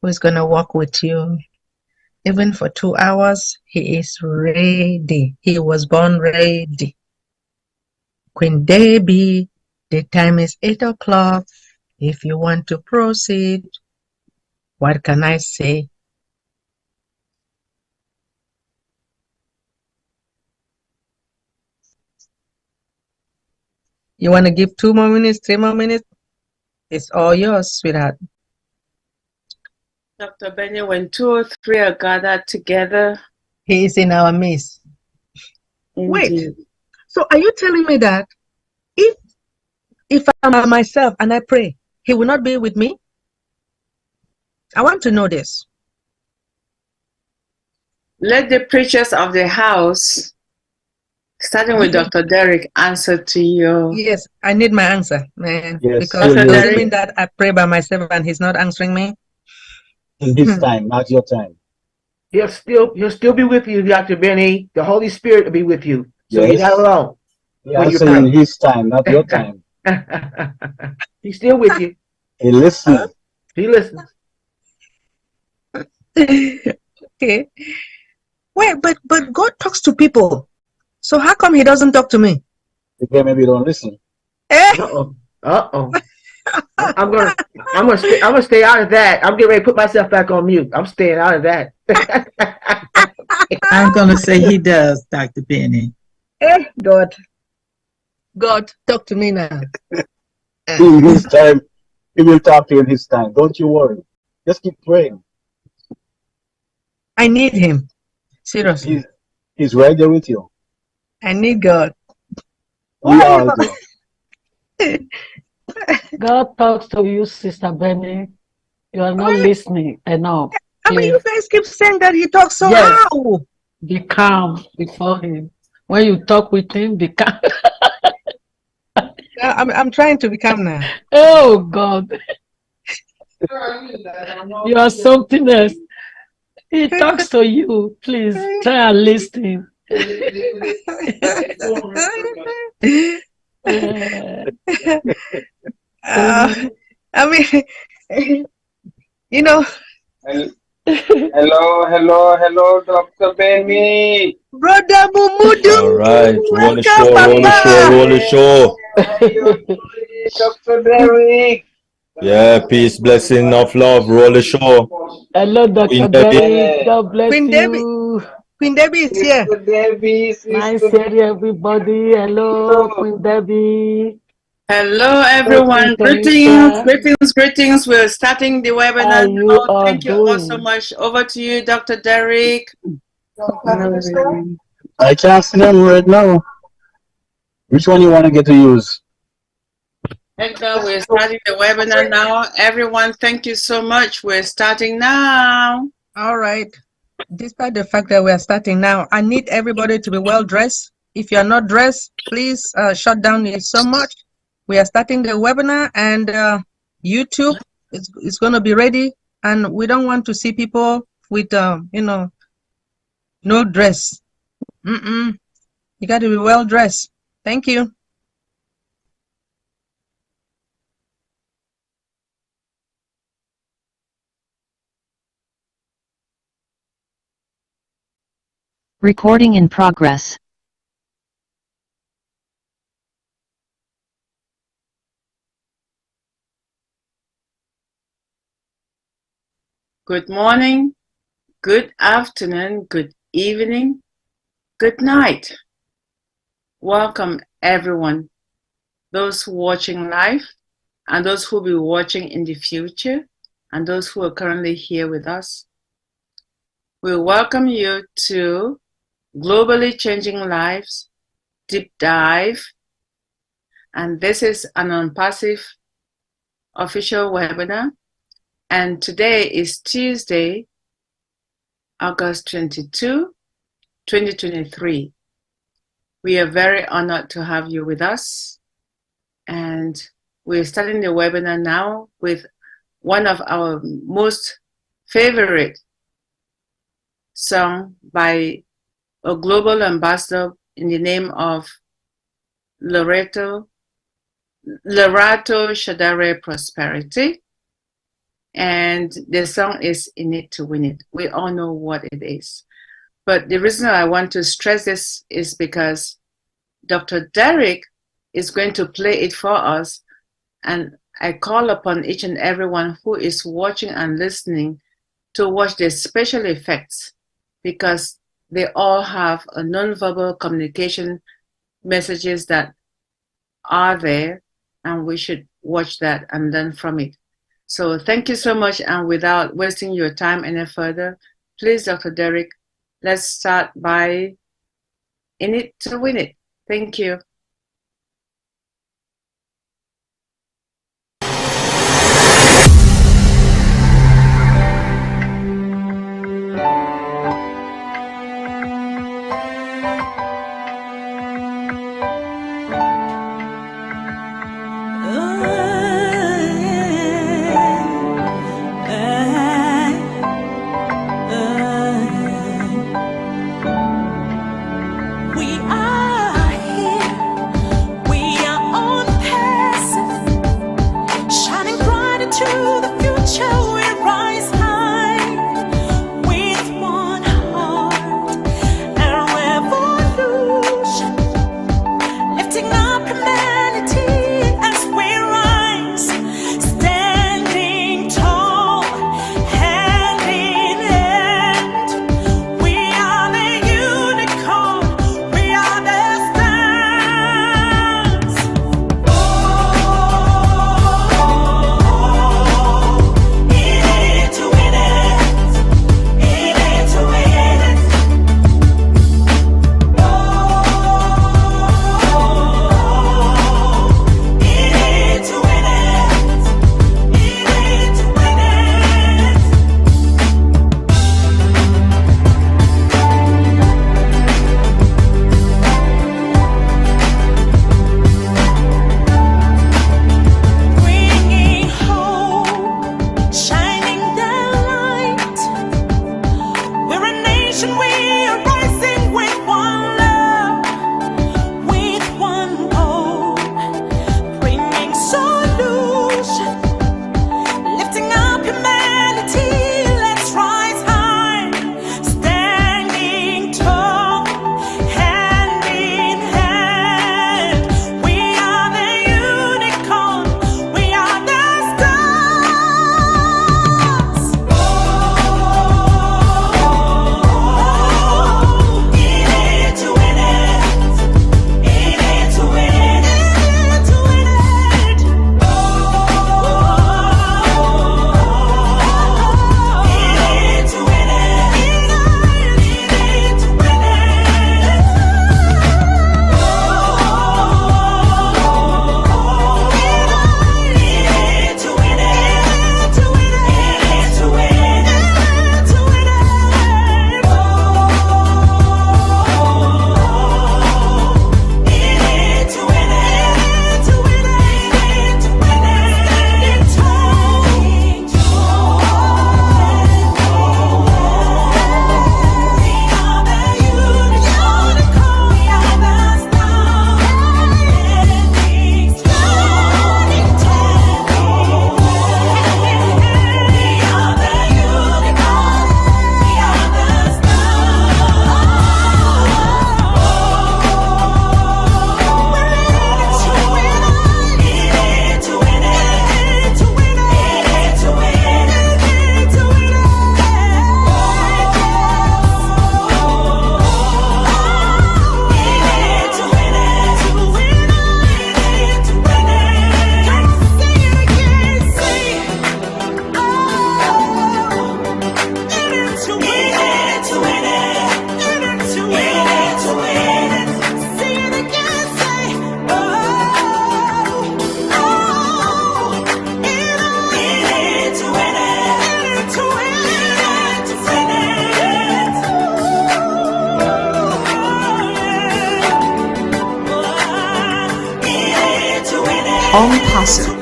who is going to walk with you. Even for 2 hours, he is ready. He was born ready. Queen Debbie, the time is 8 o'clock. If you want to proceed, what can I say? You want to give 2 more minutes, 3 more minutes? It's all yours, sweetheart. Dr. Benny, when 2 or 3 are gathered together, he is in our midst. Indeed. Wait, so are you telling me that if I'm by myself and I pray, he will not be with me? I want to know this. Let the preachers of the house, starting with Dr. Derek, answer to you. Yes, I need my answer, man. Yes, because it doesn't mean that I pray by myself and he's not answering me. In his time, not your time. He'll still be with you, Dr. Benny. The Holy Spirit will be with you. So you're not alone. Yeah, I'm saying in his time, not your time. He's still with you. He listens. He listens. Okay. Wait, but God talks to people. So how come he doesn't talk to me? Because maybe you don't listen. Uh-oh. Uh-oh. I'm gonna stay out of that. I'm getting ready to put myself back on mute. I'm staying out of that. I'm gonna say he does, Dr. Benny. God, talk to me now. In his time, he will talk to you in his time. Don't you worry. Just keep praying. I need him. Seriously. He's right there with you. I need God. We all do. God talks to you, Sister Benny. You are not listening enough. I mean, you guys keep saying that he talks so loud. Be calm before him. When you talk with him, be calm. I'm trying to be calm now. Oh, God. You are something else. He talks to you. Please try and listen. I mean, you know. Hello, Dr. Benny. Brother Mumudu. All right, roll the show. Dr. Derek. Yeah, peace, blessing, enough love, roll the show. Hello, Dr. Derek. God bless you. Queen Debbie is here. Nice hearing everybody. Hello, Queen Debbie. Hello, everyone. Greetings. We're starting the webinar now. Thank you all so much. Over to you, Dr. Derek. I can't see them right now. Which one you want to get to use? Edgar, we're starting the webinar now. Everyone, thank you so much. We're starting now. All right. Despite the fact that we are starting now, I need everybody to be well dressed. If you are not dressed, please shut down it so much. We are starting the webinar, and YouTube is going to be ready, and we don't want to see people with no dress. You got to be well dressed. Thank you. Recording in progress. Good morning, good afternoon, good evening, good night. Welcome, everyone. Those watching live and those who will be watching in the future and those who are currently here with us. We welcome you to Globally Changing Lives Deep Dive, and this is an ONPASSIVE official webinar, and today is Tuesday, August 22, 2023. We are very honored to have you with us, and we're starting the webinar now with one of our most favorite song by a global ambassador in the name of Lerato Shadare Prosperity. And the song is In It to Win It. We all know what it is. But the reason I want to stress this is because Dr. Derek is going to play it for us. And I call upon each and everyone who is watching and listening to watch the special effects, because they all have a nonverbal communication messages that are there, and we should watch that and learn from it. So thank you so much, and without wasting your time any further, please, Dr. Derek, let's start by In It to Win It. Thank you. We are here, we are ONPASSIve, shining bright into the future. We rise high with one heart and revolution, lifting up humanity as we rise, standing tall, hand in hand. We are the unicorn, we are the stars. In it to win it, in it to win it. In it to win it, in it to win it. Bringing hope, shining the light. We're a nation, we are rising with one love, with one hope, bringing solution, lifting up humanity. Let's rise high, standing tall, hand in hand. We are the unicorn, we are the stars. In it to win it, in it to win it, in it to win it. In it to win it, in it to win ONPASSIVE.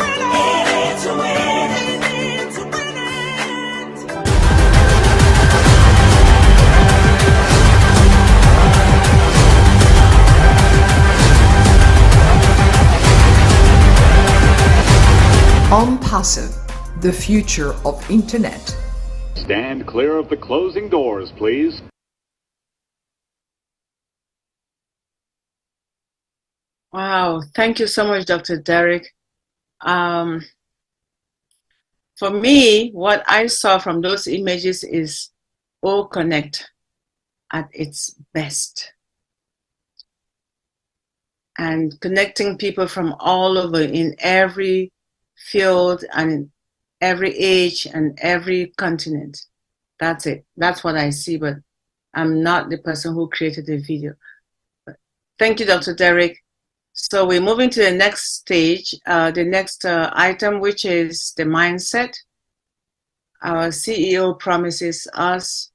ONPASSIVE, the future of Internet. Stand clear of the closing doors, please. Wow, thank you so much, Dr. Derek. For me, what I saw from those images is O Connect at its best. And connecting people from all over in every field and every age and every continent. That's it. That's what I see, but I'm not the person who created the video. But thank you, Dr. Derek. So we're moving to the next stage, the next item, which is the mindset. Our CEO promises us,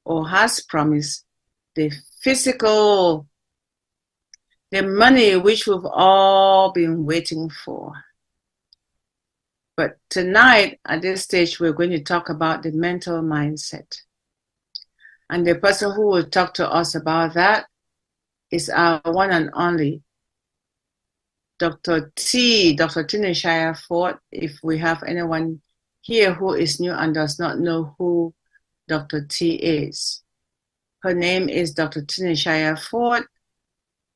or has promised, the physical, the money which we've all been waiting for. But tonight, at this stage, we're going to talk about the mental mindset. And the person who will talk to us about that is our one and only Dr. Tunishai Ford. If we have anyone here who is new and does not know who Dr. T is. Her name is Dr. Tunishai Ford,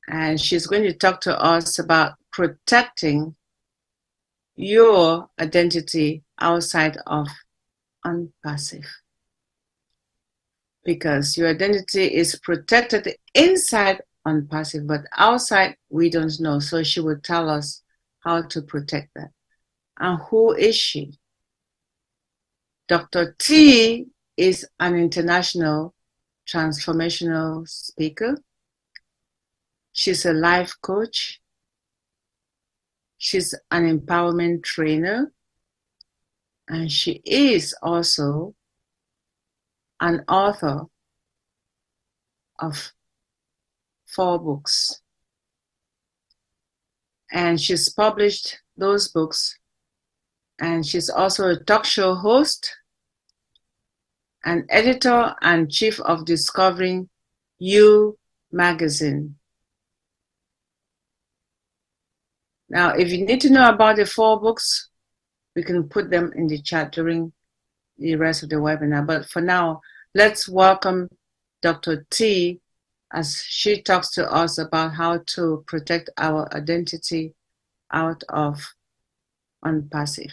and she's going to talk to us about protecting your identity outside of ONPASSIVE. Because your identity is protected inside ONPASSIVE, but outside we don't know. So she will tell us how to protect that. And who is she? Dr. T is an international transformational speaker. She's a life coach. She's an empowerment trainer. And she is also an author of 4 books. And she's published those books. And she's also a talk show host, an editor and chief of Discovering You magazine. Now, if you need to know about the 4 books, we can put them in the chat during the rest of the webinar. But for now, let's welcome Dr. T as she talks to us about how to protect our identity out of ONPASSIVE.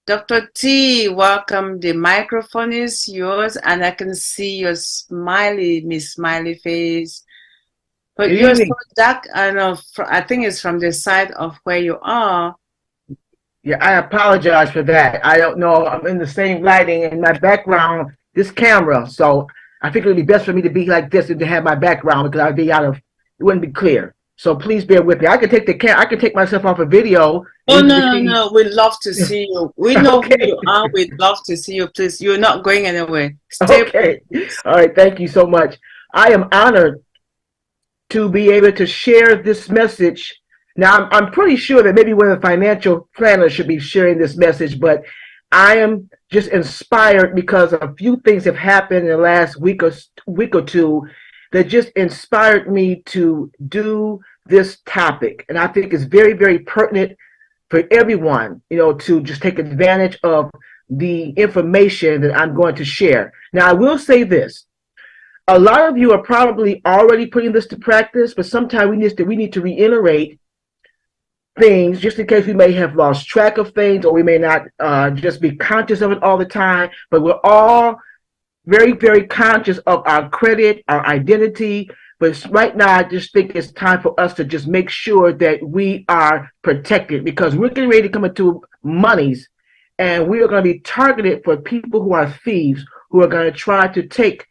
Dr. T, welcome. The microphone is yours, and I can see your smiley face. But you're so dark, I think it's from the side of where you are. Yeah, I apologize for that. I don't know. I'm in the same lighting in my background, this camera. So I think it would be best for me to be like this and to have my background, because I'd be it wouldn't be clear. So please bear with me. I can take I can take myself off a video. Oh, no. We'd love to see you. We know who you are. We'd love to see you. Please, you're not going anywhere. Stay. Okay. All right. Thank you so much. I am honored to be able to share this message. Now, I'm pretty sure that maybe one of the financial planners should be sharing this message, but I am just inspired because a few things have happened in the last week or two that just inspired me to do this topic. And I think it's very, very pertinent for everyone, to just take advantage of the information that I'm going to share. Now, I will say this. A lot of you are probably already putting this to practice, but sometimes we need to reiterate things just in case we may have lost track of things, or we may not just be conscious of it all the time. But we're all very, very conscious of our credit, our identity. But right now, I just think it's time for us to just make sure that we are protected, because we're getting ready to come into monies, and we are going to be targeted for people who are thieves, who are going to try to take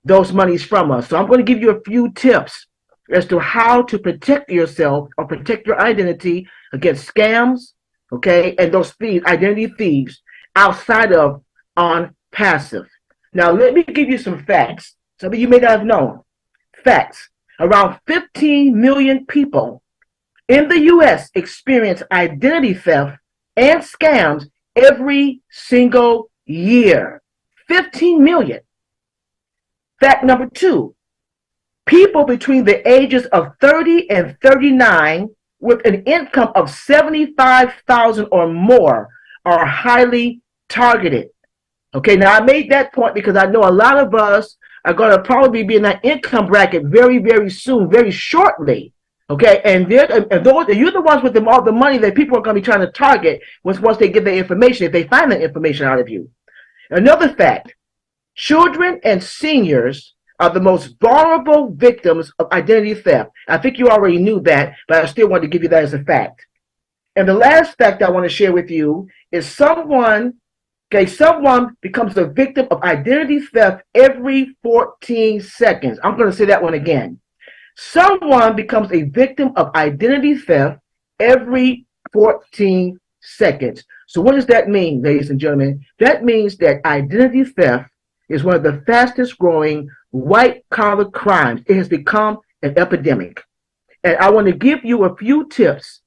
those monies from us. So I'm going to give you a few tips as to how to protect yourself or protect your identity against scams, okay, and those thieves, identity thieves, outside of ONPASSIVE. Now, let me give you some facts. Some of you may not have known. Facts. Around 15 million people in the U.S. experience identity theft and scams every single year. 15 million. Fact number 2. People between the ages of 30 and 39 with an income of $75,000 or more are highly targeted. Okay, now I made that point because I know a lot of us are going to probably be in that income bracket very, very soon, very shortly. Okay, and you're the ones with all the money that people are going to be trying to target once they get the information, if they find the information out of you. Another fact, children and seniors are the most vulnerable victims of identity theft. I think you already knew that, but I still want to give you that as a fact. And the last fact I want to share with you is someone becomes a victim of identity theft every 14 seconds. I'm going to say that one again. Someone becomes a victim of identity theft every 14 seconds. So what does that mean, ladies and gentlemen? That means that identity theft is one of the fastest growing white-collar crimes. It has become an epidemic. And I want to give you a few tips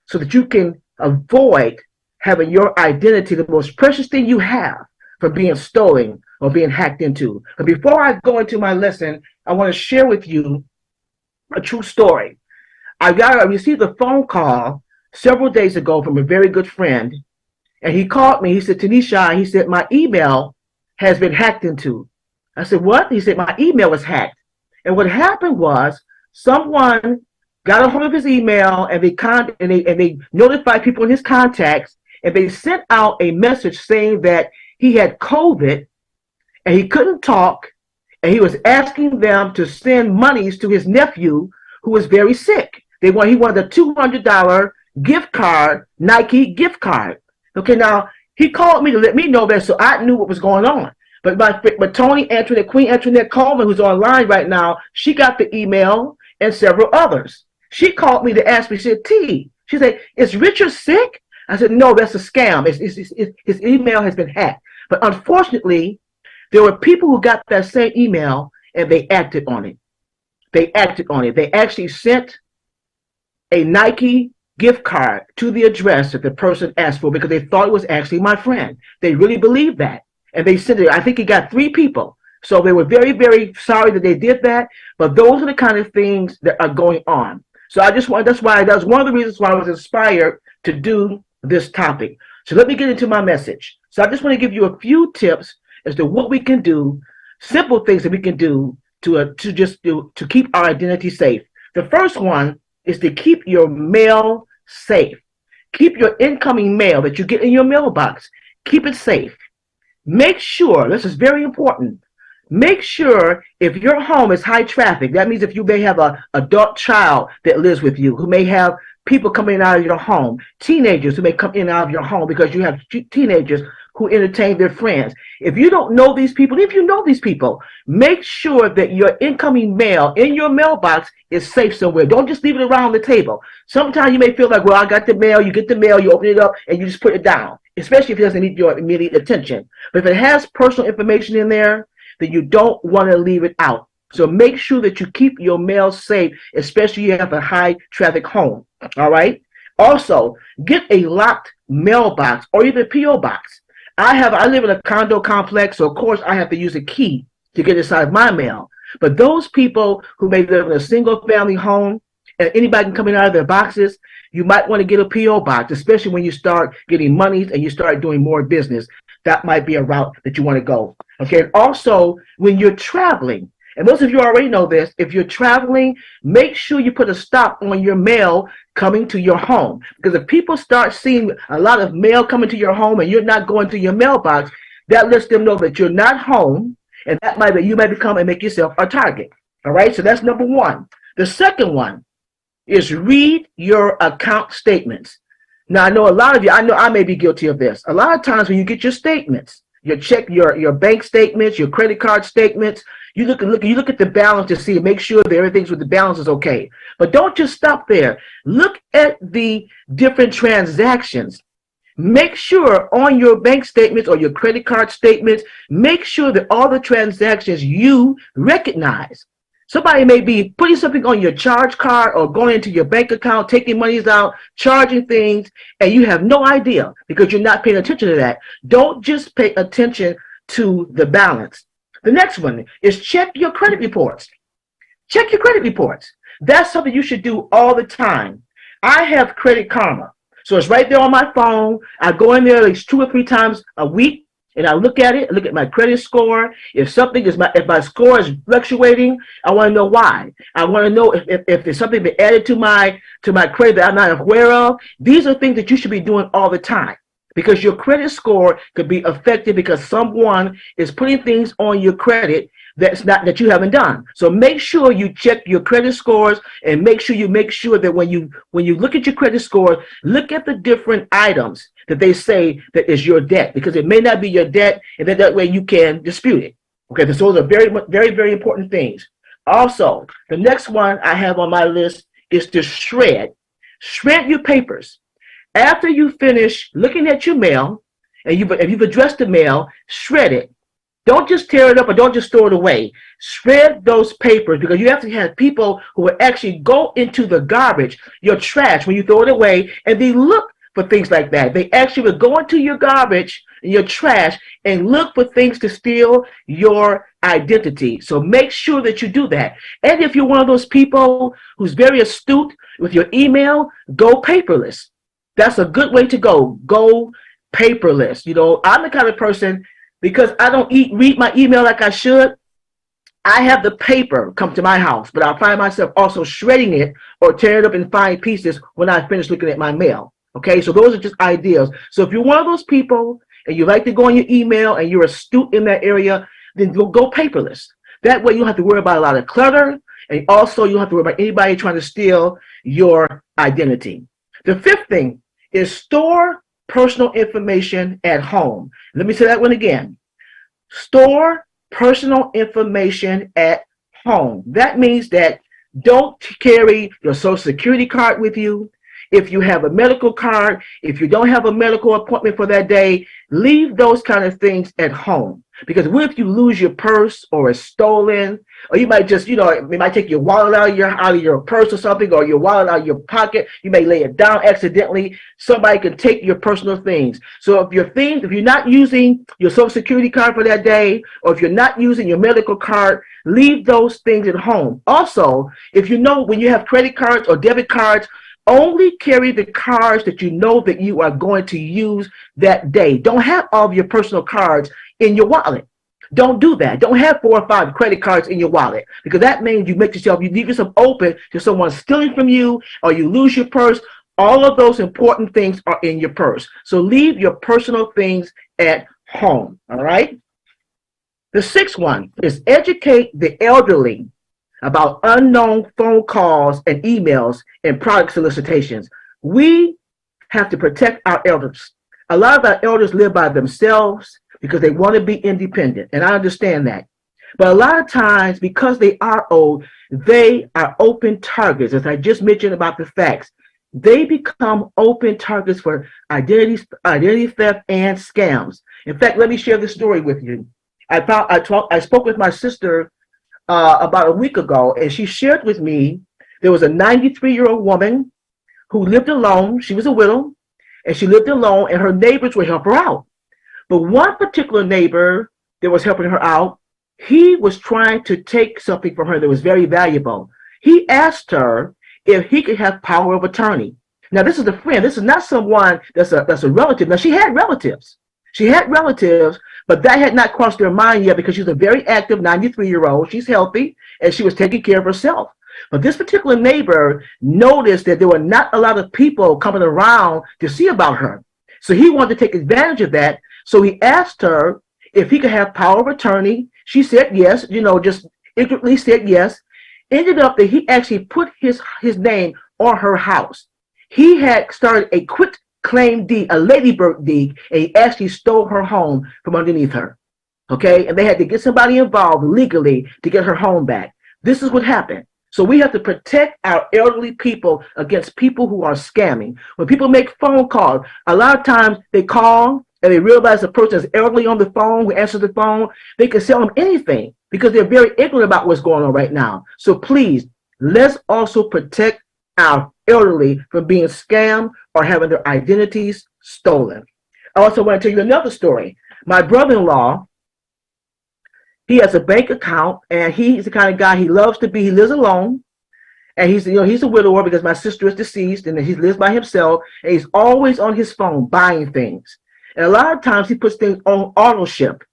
so that you can avoid having your identity, the most precious thing you have, from being stolen or being hacked into. But before I go into my lesson, I want to share with you a true story. I received a phone call several days ago from a very good friend, and he called me. He said, Tunishai, he said, my email has been hacked into. I said, what? He said, my email was hacked. And what happened was someone got a hold of his email, and they notified people in his contacts, and they sent out a message saying that he had COVID and he couldn't talk, and he was asking them to send monies to his nephew who was very sick. He wanted a $200 gift card, Nike gift card. Okay, now he called me to let me know that, so I knew what was going on. But Tony Antoinette, Queen Antoinette Coleman, who's online right now, she got the email, and several others. She called me to ask me, she said, she said, is Richard sick? I said, no, that's a scam. His email has been hacked. But unfortunately, there were people who got that same email and they acted on it. They actually sent a Nike gift card to the address that the person asked for because they thought it was actually my friend. They really believed that. And they sent it. I think he got 3 people. So they were very, very sorry that they did that. But those are the kind of things that are going on. So that was one of the reasons why I was inspired to do this topic. So let me get into my message. So I just want to give you a few tips as to what we can do, simple things that we can do to keep our identity safe. The first one is to keep your mail safe. Keep your incoming mail that you get in your mailbox. Keep it safe. Make sure, this is very important, make sure if your home is high traffic, that means if you may have an adult child that lives with you, who may have people coming in and out of your home, teenagers who may come in and out of your home because you have teenagers who entertain their friends. If you don't know these people, if you know these people, make sure that your incoming mail in your mailbox is safe somewhere. Don't just leave it around the table. Sometimes you may feel like, well, I got the mail, you get the mail, you open it up, and you just put it down, especially if it doesn't need your immediate attention. But if it has personal information in there, then you don't want to leave it out. So make sure that you keep your mail safe, especially if you have a high traffic home. All right. Also, get a locked mailbox or even P.O. box. I live in a condo complex, so of course I have to use a key to get inside my mail. But those people who may live in a single family home and anybody can come in out of their boxes, you might want to get a P.O. box, especially when you start getting monies and you start doing more business. That might be a route that you want to go. Okay. And also, when you're traveling, and most of you already know this, if you're traveling, make sure you put a stop on your mail coming to your home. Because if people start seeing a lot of mail coming to your home and you're not going to your mailbox, that lets them know that you're not home, and you might become and make yourself a target. All right, so that's number one. The second one is read your account statements. Now, I know a lot of you, I know I may be guilty of this. A lot of times when you get your statements, your bank statements, your credit card statements, you look at the balance to see, make sure that everything's with the balance is okay. But don't just stop there. Look at the different transactions. Make sure on your bank statements or your credit card statements, make sure that all the transactions you recognize. Somebody may be putting something on your charge card or going into your bank account, taking monies out, charging things, and you have no idea because you're not paying attention to that. Don't just pay attention to the balance. The next one is check your credit reports. Check your credit reports. That's something you should do all the time. I have Credit Karma. So it's right there on my phone. I go in there at least 2 or 3 times a week, and I look at it, look at my credit score. If my score is fluctuating, I want to know why. I want to know if there's something been added to my credit that I'm not aware of. These are things that you should be doing all the time, because your credit score could be affected because someone is putting things on your credit that you haven't done. So make sure you check your credit scores, and make sure that when you look at your credit score, look at the different items that they say that is your debt, because it may not be your debt, and then that way you can dispute it. Okay, so those are very, very, very important things. Also, the next one I have on my list is to shred your papers. After you finish looking at your mail, and if you've addressed the mail, shred it. Don't just tear it up, or don't just throw it away. Shred those papers, because you have to have people who will actually go into the garbage, your trash, when you throw it away, and they look for things like that. They actually will go into your garbage and your trash and look for things to steal your identity. So make sure that you do that. And if you're one of those people who's very astute with your email, go paperless. That's a good way to go. Go paperless. You know, I'm the kind of person, because I don't read my email like I should, I have the paper come to my house, but I find myself also shredding it or tearing it up in 5 pieces when I finish looking at my mail. Okay, so those are just ideas. So if you're one of those people and you like to go on your email and you're astute in that area, then go paperless. That way you don't have to worry about a lot of clutter, and also you don't have to worry about anybody trying to steal your identity. The 5th thing is store personal information at home. Let me say that one again. Store personal information at home. That means that don't carry your Social Security card with you. If you have a medical card, if you don't have a medical appointment for that day, leave those kind of things at home. Because what if you lose your purse, or it's stolen, or you might just, you might take your wallet out of your purse or something, or your wallet out of your pocket. You may lay it down accidentally. Somebody can take your personal things. So if you're not using your Social Security card for that day, or if you're not using your medical card, leave those things at home. Also, if when you have credit cards or debit cards, only carry the cards that you know that you are going to use that day. Don't have all of your personal cards in your wallet. Don't do that. Don't have 4 or 5 credit cards in your wallet, because that means you leave yourself open to someone stealing from you, or you lose your purse. All of those important things are in your purse. So leave your personal things at home. All right. The 6th one is educate the elderly about unknown phone calls and emails and product solicitations. We have to protect our elders. A lot of our elders live by themselves because they want to be independent, and I understand that. But a lot of times, because they are old, they are open targets. As I just mentioned about the facts, they become open targets for identity theft and scams. In fact, let me share this story with you. I spoke with my sister about a week ago, and she shared with me there was a 93-year-old woman who lived alone. She was a widow, and she lived alone, and her neighbors would help her out. But one particular neighbor that was helping her out, he was trying to take something from her that was very valuable. He asked her if he could have power of attorney. Now, this is a friend. This is not someone that's a relative. Now, she had relatives. But that had not crossed their mind yet, because she's a very active 93-year-old. She's healthy, and she was taking care of herself. But this particular neighbor noticed that there were not a lot of people coming around to see about her. So he wanted to take advantage of that. So he asked her if he could have power of attorney. She said yes, just ignorantly said yes. Ended up that he actually put his name on her house. He had started a quit claim deed, a ladybird deed, and he actually stole her home from underneath her. Okay, and they had to get somebody involved legally to get her home back. This is what happened. So we have to protect our elderly people against people who are scamming. When people make phone calls, a lot of times they call and they realize the person is elderly on the phone, who answers the phone. They can sell them anything because they're very ignorant about what's going on right now. So please, let's also protect our elderly from being scammed or having their identities stolen. I also want to tell you another story. My brother-in-law, he has a bank account, and he's the kind of guy, he lives alone, And he's a widower because my sister is deceased and he lives by himself, and he's always on his phone buying things. And a lot of times he puts things on auto ship.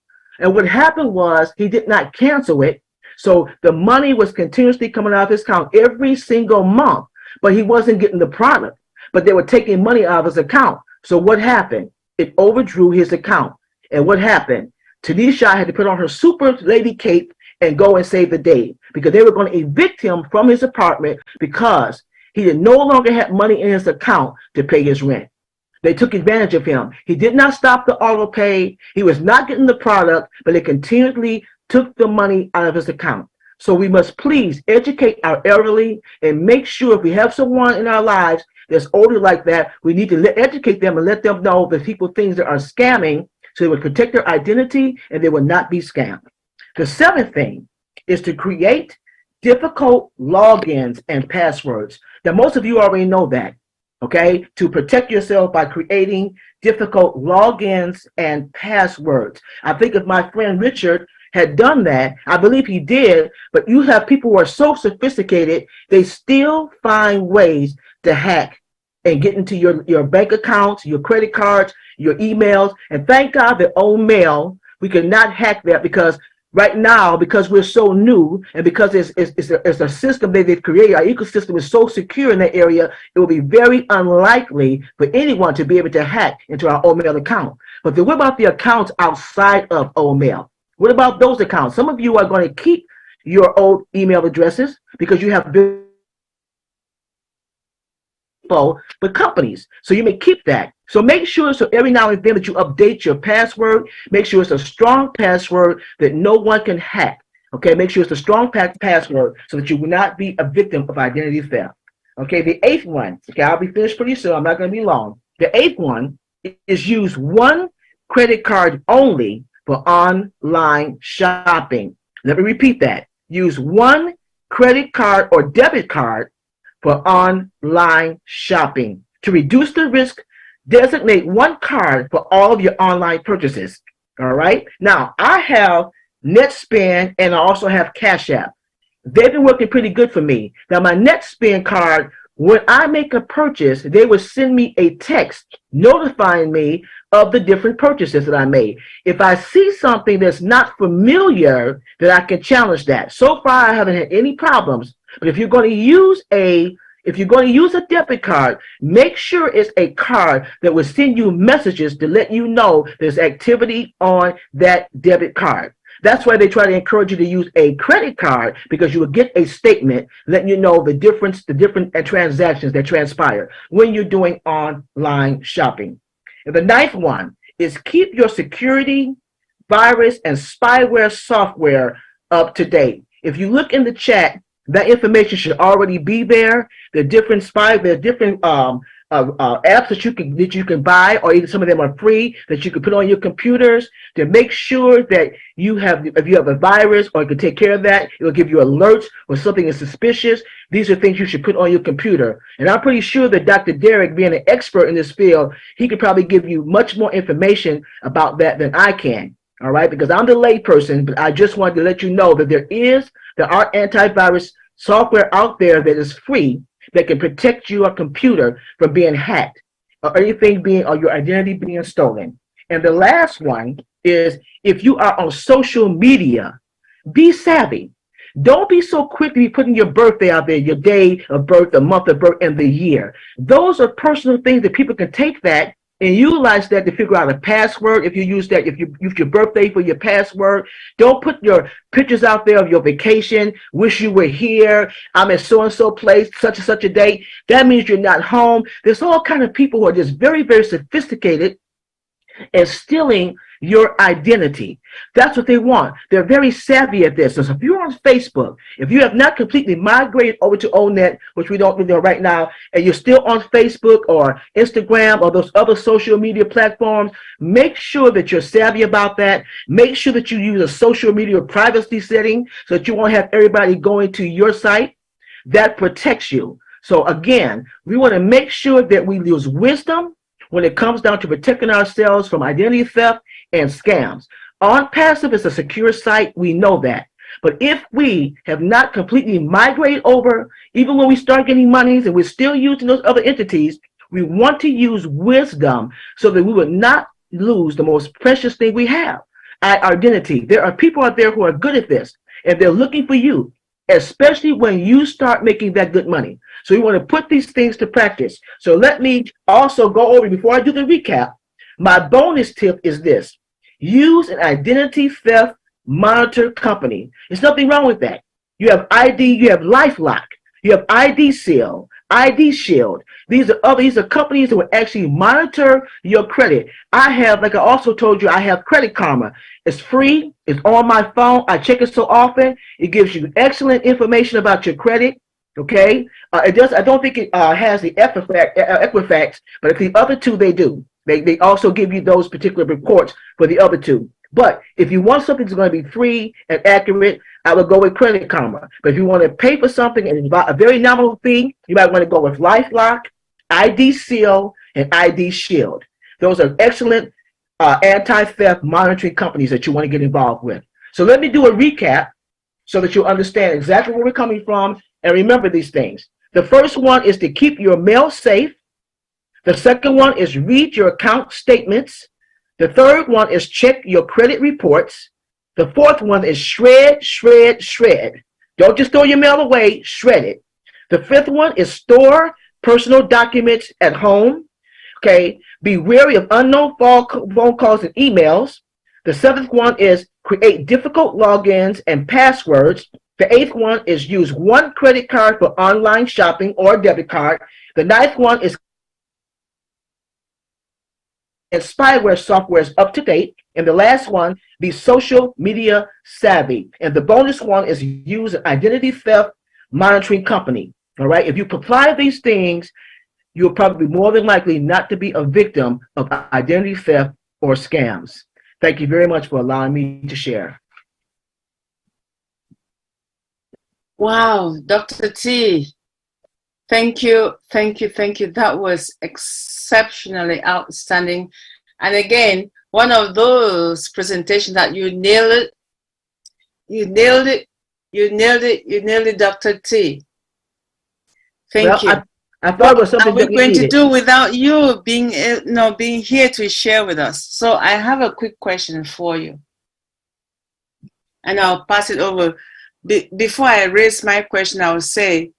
And what happened was he did not cancel it. So the money was continuously coming out of his account every single month, but he wasn't getting the product. But they were taking money out of his account. So what happened? It overdrew his account. And what happened? Tunishai had to put on her super lady cape and go and save the day because they were going to evict him from his apartment because he no longer had money in his account to pay his rent. They took advantage of him. He did not stop the auto pay. He was not getting the product, but they continually took the money out of his account. So we must please educate our elderly and make sure if we have someone in our lives that's older like that, we need to educate them and let them know that people things that are scamming so they would protect their identity and they will not be scammed. The seventh thing is to create difficult logins and passwords. Now, most of you already know that, okay? To protect yourself by creating difficult logins and passwords. I think if my friend Richard had done that, I believe he did, but you have people who are so sophisticated, they still find ways to hack and get into your bank accounts, your credit cards, your emails. And thank God that old mail, we cannot hack that because right now, because we're so new and because it's a system that they've created, our ecosystem is so secure in that area, it will be very unlikely for anyone to be able to hack into our OMail account. But then what about the accounts outside of OMail? What about those accounts? Some of you are going to keep your old email addresses because you have with companies. So you may keep that. So make sure, so every now and then that you update your password, make sure it's a strong password that no one can hack. Okay, make sure it's a strong password so that you will not be a victim of identity theft. Okay, the eighth one, okay, I'll be finished pretty soon. I'm not going to be long. The eighth one is use one credit card only for online shopping. Let me repeat that. Use one credit card or debit card for online shopping. To reduce the risk, designate one card for all of your online purchases. All right. Now, I have NetSpend and I also have Cash App. They've been working pretty good for me. Now, my NetSpend card, when I make a purchase, they will send me a text notifying me of the different purchases that I made. If I see something that's not familiar, then I can challenge that. So far, I haven't had any problems. But if you're going to use a debit card, make sure it's a card that will send you messages to let you know there's activity on that debit card. That's why they try to encourage you to use a credit card, because you will get a statement letting you know the different transactions that transpire when you're doing online shopping. And the ninth one is keep your security, virus, and spyware software up to date. If you look in the chat, that information should already be there. The different apps that you can buy, or even some of them are free, that you can put on your computers to make sure that you have, if you have a virus or you can take care of that, it will give you alerts when something is suspicious. These are things you should put on your computer. And I'm pretty sure that Dr. Derek, being an expert in this field, he could probably give you much more information about that than I can. All right, because I'm the lay person, but I just wanted to let you know that there are antivirus software out there that is free that can protect your computer from being hacked or anything or your identity being stolen. And the last one is, if you are on social media, be savvy. Don't be so quick to be putting your birthday out there, your day of birth, the month of birth, and the year. Those are personal things that people can take that and utilize that to figure out a password. If you use that, if you use your birthday for your password, don't put your pictures out there of your vacation. Wish you were here. I'm at so-and-so place, such and such a date. That means you're not home. There's all kind of people who are just very, very sophisticated and stealing your identity. That's what they want. They're very savvy at this. So if you're on Facebook, if you have not completely migrated over to ONET, which we don't know right now, and you're still on Facebook or Instagram or those other social media platforms, make sure that you're savvy about that. Make sure that you use a social media privacy setting so that you won't have everybody going to your site. That protects you. So again, we want to make sure that we use wisdom when it comes down to protecting ourselves from identity theft and scams. ONPASSIVE is a secure site. We know that. But if we have not completely migrated over, even when we start getting monies and we're still using those other entities, we want to use wisdom so that we would not lose the most precious thing we have, our identity. There are people out there who are good at this, and they're looking for you, especially when you start making that good money. So we want to put these things to practice. So let me also go over, before I do the recap, my bonus tip is this. Use an identity theft monitor company. There's nothing wrong with that. You have ID, you have LifeLock, you have ID Seal, ID Shield. These are companies that will actually monitor your credit. I have, like I also told you, I have Credit Karma. It's free. It's on my phone. I check it so often. It gives you excellent information about your credit. Okay. It does. I don't think it has the Equifax, but the other two they do. They also give you those particular reports for the other two. But if you want something that's going to be free and accurate, I would go with Credit Karma. But if you want to pay for something and about a very nominal fee, you might want to go with LifeLock, ID Seal, and ID Shield. Those are excellent anti-theft monitoring companies that you want to get involved with. So let me do a recap so that you'll understand exactly where we're coming from and remember these things. The first one is to keep your mail safe. The second one is read your account statements. The third one is check your credit reports. The fourth one is shred, shred, shred. Don't just throw your mail away, shred it. The fifth one is store personal documents at home. Okay, be wary of unknown phone calls and emails. The seventh one is create difficult logins and passwords. The eighth one is use one credit card for online shopping or debit card. The ninth one is and spyware software is up to date. And the last one, be social media savvy. And the bonus one is use an identity theft monitoring company. All right. If you apply these things, you'll probably be more than likely not to be a victim of identity theft or scams. Thank you very much for allowing me to share. Wow, Dr. T, thank you, thank you, thank you. That was exceptionally outstanding. And again, one of those presentations that you nailed it, you nailed it, you nailed it, you nailed it, Dr. T. Thank you. I thought it was something that we're going to do without you being here to share with us. So I have a quick question for you, and I'll pass it over. Before I raise my question, I will say,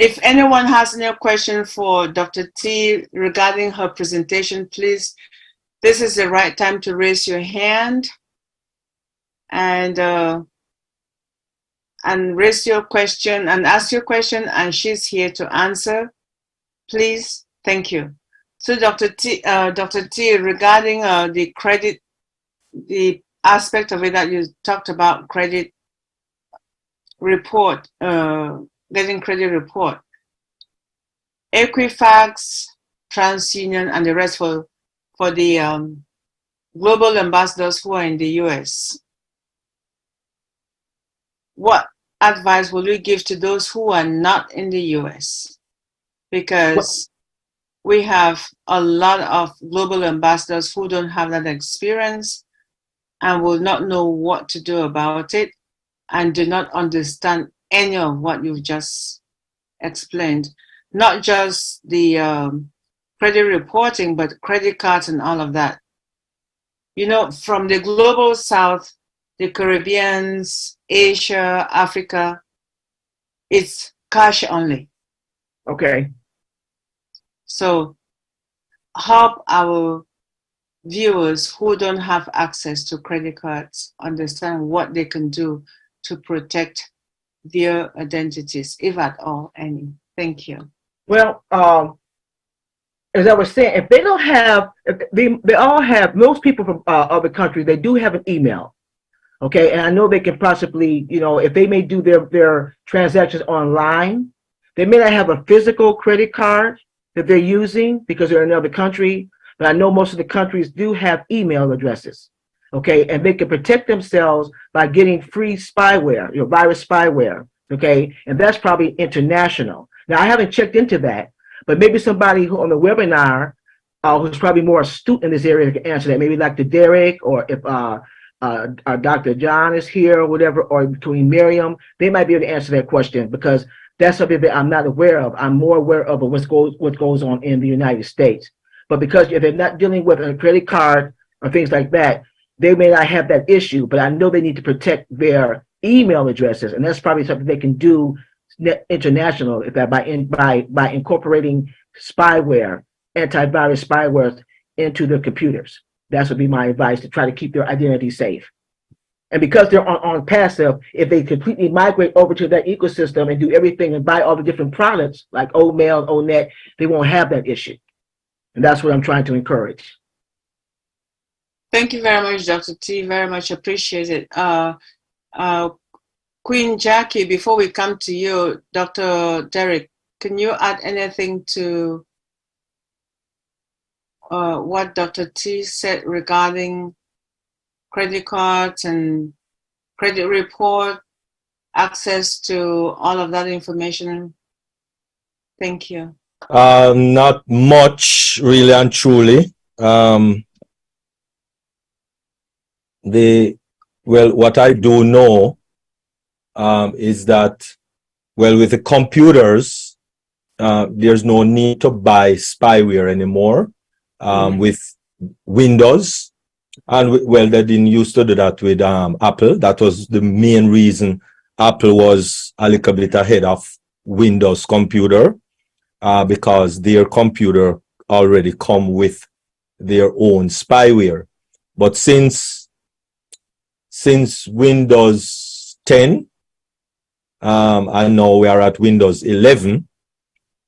if anyone has any question for Dr. T regarding her presentation, please, this is the right time to raise your hand and raise your question and ask your question, and she's here to answer. Please, thank you. So, Dr. T, regarding the credit, the aspect of it that you talked about, credit report, getting credit report, Equifax, TransUnion, and the rest for the global ambassadors who are in the US. What advice will you give to those who are not in the US? Because we have a lot of global ambassadors who don't have that experience and will not know what to do about it and do not understand any of what you've just explained. Not just the credit reporting, but credit cards and all of that. You know, from the global south, the Caribbeans, Asia, Africa, it's cash only. Okay. So help our viewers who don't have access to credit cards understand what they can do to protect their identities, if at all any. Thank you. Well, as I was saying, if they don't have, they all have, most people from other countries, they do have an email. Okay, and I know they can possibly, you know, if they may do their transactions online, they may not have a physical credit card that they're using because they're in another country, but I know most of the countries do have email addresses. Okay, and they can protect themselves by getting free spyware, virus spyware. Okay, and that's probably international. Now, I haven't checked into that, but maybe somebody who on the webinar who's probably more astute in this area can answer that. Maybe like the Derek, or if Dr. John is here or whatever, or between Miriam, they might be able to answer that question, because that's something that I'm not aware of. I'm more aware of what goes on in the United States. But because if they're not dealing with a credit card or things like that, they may not have that issue, but I know they need to protect their email addresses, and that's probably something they can do international, if that by incorporating spyware, antivirus spyware into their computers. That would be my advice, to try to keep their identity safe. And because they're on passive, if they completely migrate over to that ecosystem and do everything and buy all the different products like OMail, ONet, they won't have that issue. And that's what I'm trying to encourage. Thank you very much, Dr. T. Very much appreciated. Queen Jackie, before we come to you, Dr. Derek, can you add anything to what Dr. T said regarding credit cards and credit report, access to all of that information? Thank you. Not much, really and truly. What I do know is that, with the computers, there's no need to buy spyware anymore with Windows. And they didn't used to do that with Apple. That was the main reason Apple was a little bit ahead of Windows computer, because their computer already come with their own spyware. But since Windows 10, and now we are at Windows 11,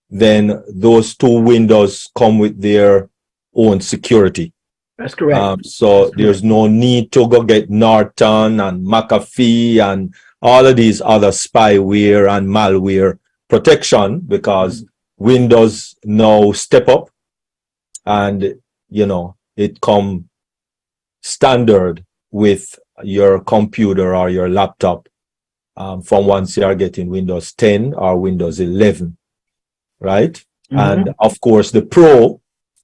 then those two Windows come with their own security. That's correct. So there's no need to go get Norton and McAfee and all of these other spyware and malware protection, because Windows now step up, and it come standard with your computer or your laptop from once you are getting Windows 10 or Windows 11, right? And of course the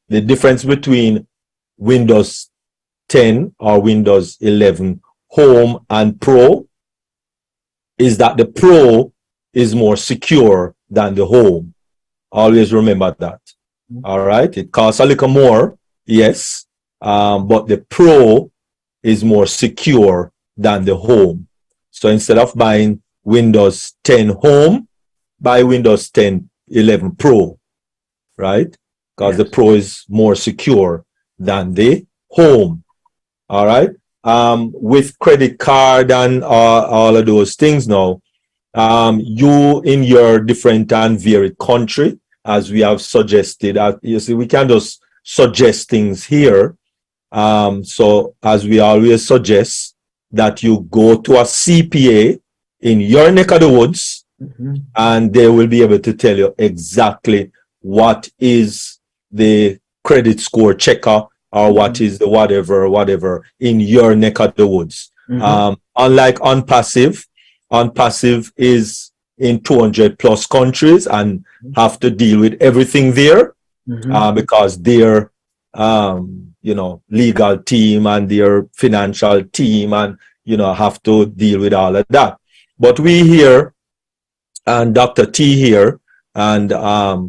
difference between Windows 10 or Windows 11 Home and Pro is that the Pro is more secure than the Home. Always remember that. All right, it costs a little more, yes, but the Pro is more secure than the Home. So instead of buying Windows 10 Home, buy Windows 10 11 Pro, right? Because the Pro is more secure than the Home. All right. With credit card and all of those things now, you in your different and varied country, as we have suggested, you see, we can just suggest things here. So as we always suggest, that you go to a CPA in your neck of the woods, and they will be able to tell you exactly what is the credit score checker, or what is the whatever in your neck of the woods. Unlike ONPASSIVE is in 200 plus countries and have to deal with everything there, because their legal team and their financial team and have to deal with all of that. But we here, and Dr. T here, and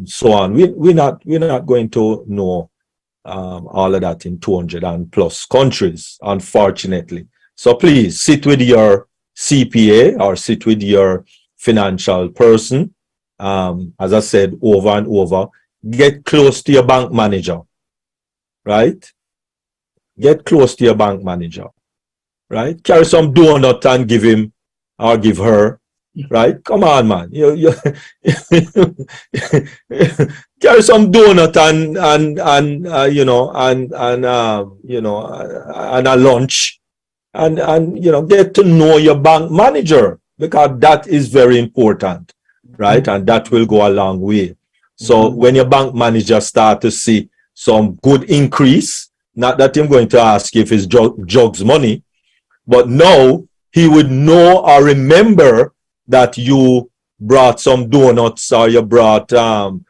so on, we're not going to know all of that in 200 and plus countries, unfortunately. So please sit with your CPA or sit with your financial person. As I said over and over, get close to your bank manager, right? Get close to your bank manager, right? Carry some donut and give him or give her, right? Come on, man. You carry some donut and a lunch, and get to know your bank manager, because that is very important, right? And that will go a long way. So when your bank manager start to see some good increase, not that I'm going to ask if it's jugs money, but now he would know or remember that you brought some donuts or you brought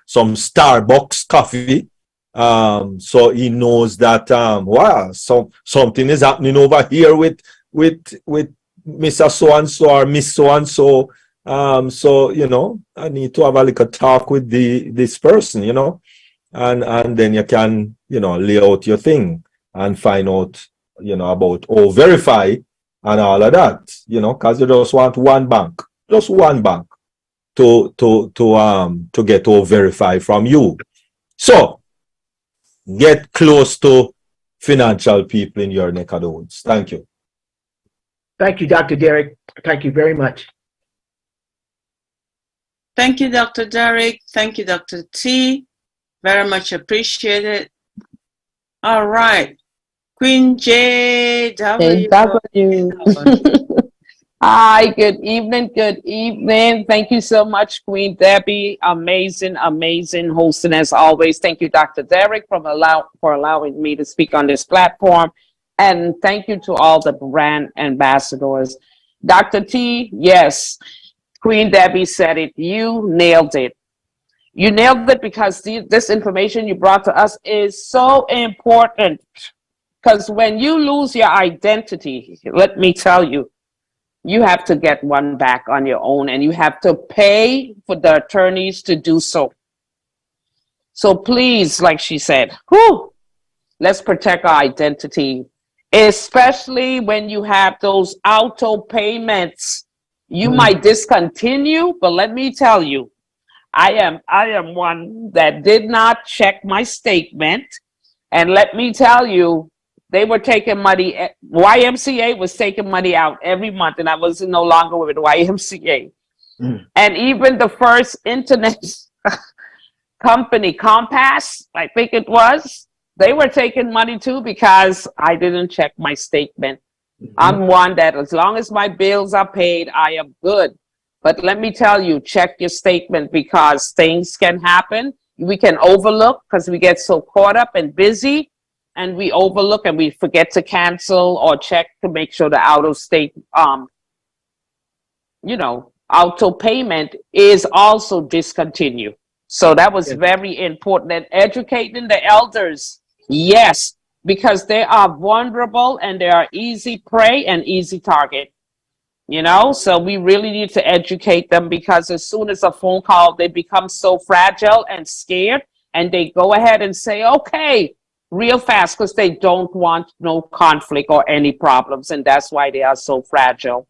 some Starbucks coffee. So he knows that wow, something is happening over here with Mr. So and so or Miss so and so. So you know, I need to have a little talk with this person, you know, and then you can, you know, lay out your thing and find out, you know, about verify and all of that, you know, because you just want just one bank to get verify from you. So get close to financial people in your neck of the woods. Thank you. Thank you, Dr. Derek. Thank you very much. Thank you, Dr. Derek. Thank you, Dr. T. Very much appreciated. All right. Queen JW. Hi, good evening. Good evening. Thank you so much, Queen Debbie. Amazing, amazing hosting as always. Thank you, Dr. Derek, for allowing me to speak on this platform. And thank you to all the brand ambassadors. Dr. T, yes, Queen Debbie said it. You nailed it. You nailed it because this information you brought to us is so important. Because when you lose your identity, let me tell you, you have to get one back on your own, and you have to pay for the attorneys to do so. So please, like she said, let's protect our identity, especially when you have those auto payments. You might discontinue, but let me tell you, I am one that did not check my statement, and let me tell you, they were taking money. YMCA was taking money out every month, and I was no longer with YMCA. And even the first internet company, Compass, I think it was, they were taking money too because I didn't check my statement. I'm one that as long as my bills are paid, I am good. But let me tell you, check your statement because things can happen. We can overlook because we get so caught up and busy. And we overlook and we forget to cancel or check to make sure the out-of-state, auto payment is also discontinued. So that was very important. And educating the elders, yes, because they are vulnerable and they are easy prey and easy target. You know, so we really need to educate them because as soon as a phone call, they become so fragile and scared and they go ahead and say, okay, real fast because they don't want no conflict or any problems, and that's why they are so fragile.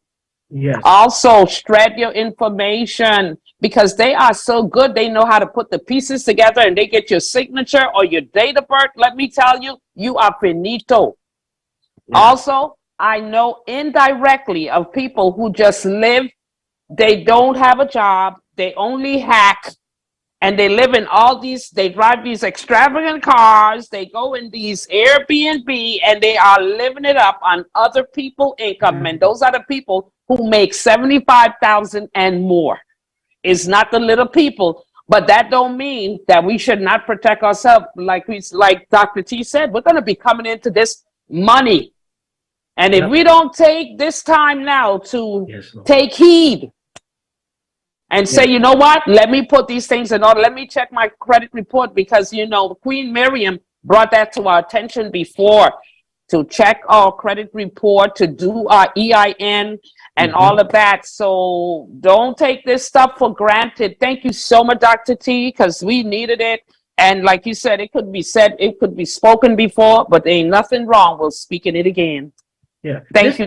Yes. Also, shred your information because they are so good. They know how to put the pieces together and they get your signature or your date of birth. Let me tell you, you are finito. Yeah. Also, I know indirectly of people who just live, they don't have a job, they only hack. And they live in all these, they drive these extravagant cars, they go in these Airbnb, and they are living it up on other people's income. And those are the people who make $75,000 and more. It's not the little people, but that don't mean that we should not protect ourselves. Like Dr. T said, we're going to be coming into this money. And if we don't take this time now to take heed, and say, you know what, let me put these things in order. Let me check my credit report because, you know, Queen Miriam brought that to our attention before to check our credit report, to do our EIN and all of that. So don't take this stuff for granted. Thank you so much, Dr. T, because we needed it. And like you said, it could be said, it could be spoken before, but there ain't nothing wrong with speaking it again. Yeah. Thank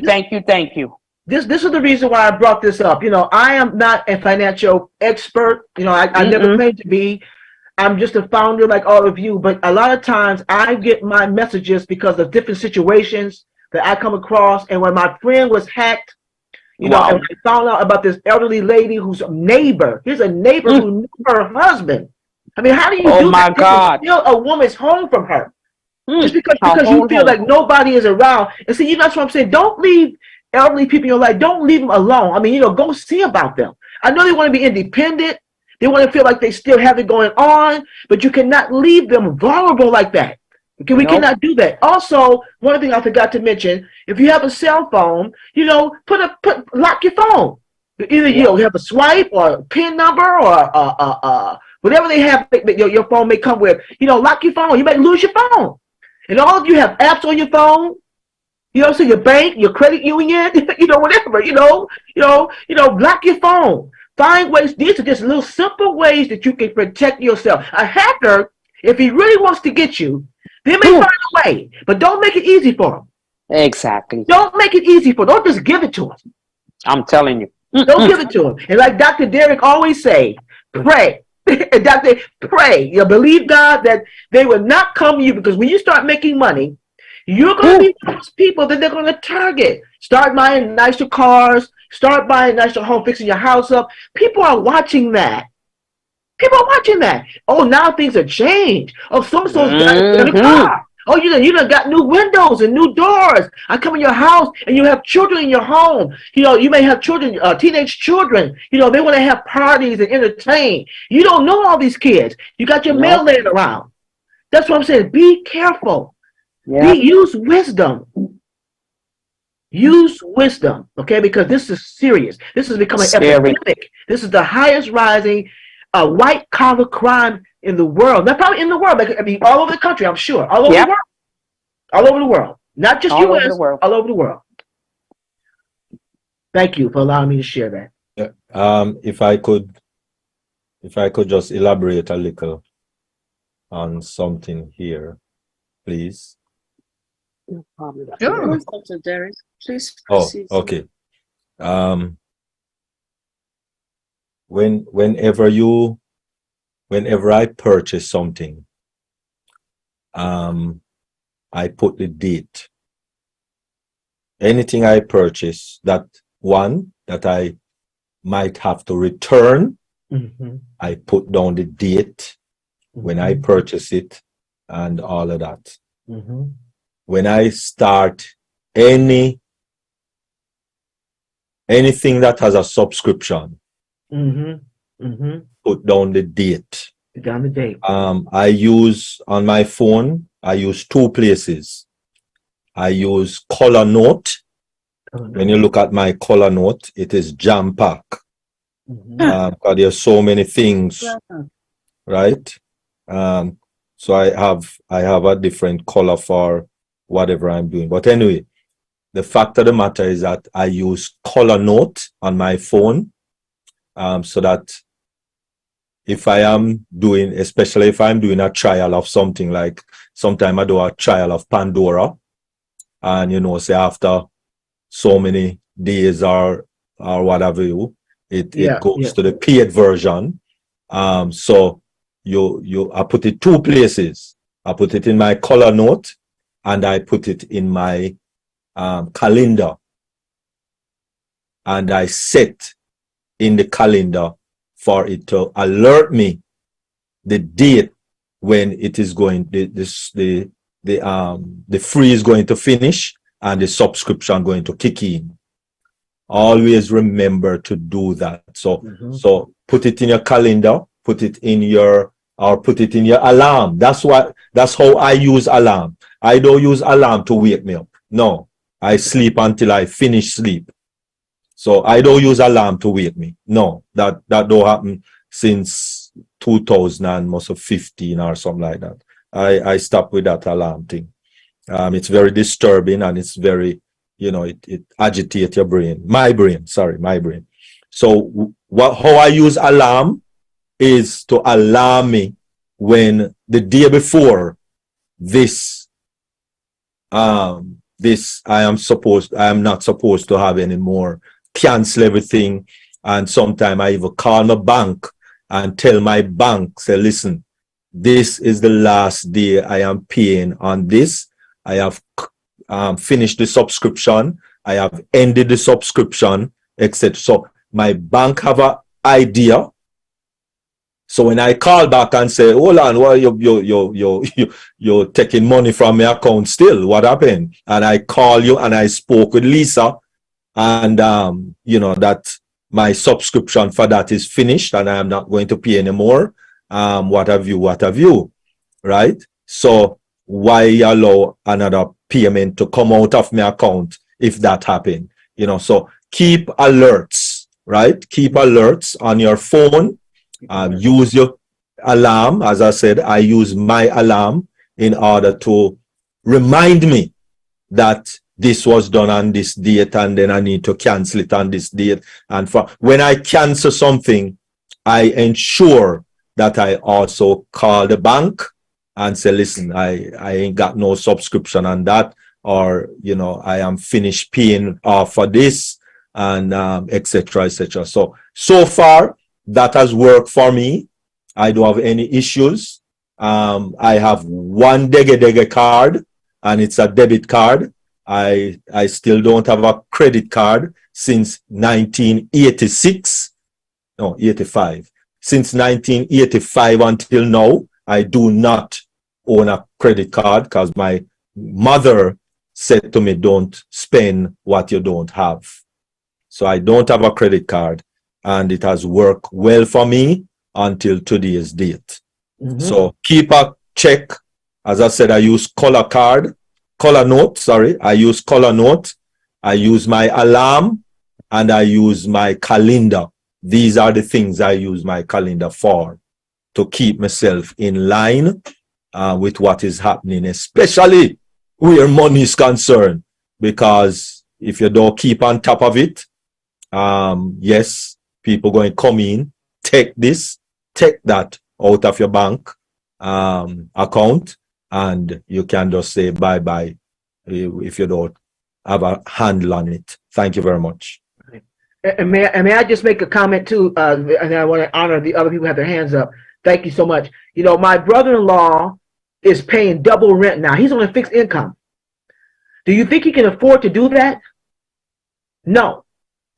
you. This is the reason why I brought this up. You know, I am not a financial expert. You know, I never claimed to be. I'm just a founder like all of you. But a lot of times I get my messages because of different situations that I come across. And when my friend was hacked, you know, and I found out about this elderly lady who's a neighbor. Here's a neighbor who knew her husband. I mean, how do you do that? Oh, my God. Steal a woman's home from her. Just because you feel like nobody is around. And see, that's what I'm saying. Don't leave elderly people in your life, don't leave them alone. I mean, you know, go see about them. I know they want to be independent. They want to feel like they still have it going on, but you cannot leave them vulnerable like that. Okay, we cannot do that. Also, one thing I forgot to mention, if you have a cell phone, you know, lock your phone. Either you have a swipe or a PIN number or Whatever they have, your phone may come with. Lock your phone. You may lose your phone. And all of you have apps on your phone. So your bank, your credit union, whatever. Lock your phone. Find ways. These are just little simple ways that you can protect yourself. A hacker, if he really wants to get you, they may find a way, but don't make it easy for him. Exactly. Don't make it easy for him. Don't just give it to him. I'm telling you. Don't give it to him. And like Dr. Derek always say, pray. Pray. Believe God that they will not come to you, because when you start making money, you're going to be one of those people that they're going to target. Start buying nicer cars. Start buying nicer home, fixing your house up. People are watching that. Oh, now things have changed. Oh, some-and-so's got a car. Oh, you done got new windows and new doors. I come in your house and you have children in your home. You may have children, teenage children. They want to have parties and entertain. You don't know all these kids. You got your mail laying around. That's what I'm saying. Be careful. Yeah. Use wisdom. Use wisdom, okay? Because this is serious. This is becoming epidemic. This is the highest rising white-collar crime in the world. Not probably in the world, but I mean, all over the country, I'm sure. All over the world. All over the world. Not just U.S., all over the world. Thank you for allowing me to share that. Yeah. If I could just elaborate a little on something here, please. No problem. Sure. Dr. Derek, please proceed. Oh, okay. Whenever I purchase something, I put the date. Anything I purchase that I might have to return, I put down the date when I purchase it and all of that. When I start anything that has a subscription, put down the date. Put down the date. I use on my phone, I use two places. I use color note. When you look at my color note, it is jam pack. Because there's so many things, right? So I have a different color for whatever I'm doing. But anyway, the fact of the matter is that I use color note on my phone, so that if I am doing, especially if I'm doing a trial of something, like sometime I do a trial of Pandora, and say after so many days or whatever it goes to the paid version. So I put it two places. I put it in my color note and I put it in my calendar, and I set in the calendar for it to alert me the date when it is going, the free is going to finish and the subscription going to kick in. Always remember to do that. So put it in your calendar, put it in your alarm. That's how I use alarm. I don't use alarm to wake me up. No, I sleep until I finish sleep. So I don't use alarm to wake me. No, that don't happen since 2015 or something like that. I stopped with that alarm thing. It's very disturbing, and it's very, it agitates your brain. My brain. So how I use alarm is to alarm me when the day before this I am not supposed to have any more. Cancel everything. And sometimes I even call my bank and tell my bank, say, listen, this is the last day I am paying on this. I have finished the subscription. I have ended the subscription, etc. So my bank have an idea. So when I call back and say, hold on, well, you're taking money from my account still, what happened? And I call you and I spoke with Lisa, and that my subscription for that is finished and I am not going to pay anymore. What have you, right? So why allow another payment to come out of my account if that happened? So keep alerts, right? Keep alerts on your phone. Use your alarm. As I said, I use my alarm in order to remind me that this was done on this date and then I need to cancel it on this date. And for when I cancel something, I ensure that I also call the bank and say, listen, I ain't got no subscription on that, or, you know, I am finished paying off for this, and etc. etc. So far that has worked for me. I don't have any issues. I have one Dege card, and it's a debit card. I still don't have a credit card since 1986. No, 85. Since 1985 until now, I do not own a credit card because my mother said to me, don't spend what you don't have. So I don't have a credit card, and it has worked well for me until today's date. So keep a check. As I said, I use color note. I use color note. I use my alarm, and I use my calendar. These are the things I use my calendar for, to keep myself in line with what is happening, especially where money is concerned. Because if you don't keep on top of it, yes, people going to come in, take this, take that out of your bank account, and you can just say bye-bye if you don't have a handle on it. Thank you very much. And may I just make a comment too? And I want to honor the other people who have their hands up. Thank you so much. You know, my brother-in-law is paying double rent now. He's on a fixed income. Do you think he can afford to do that? No.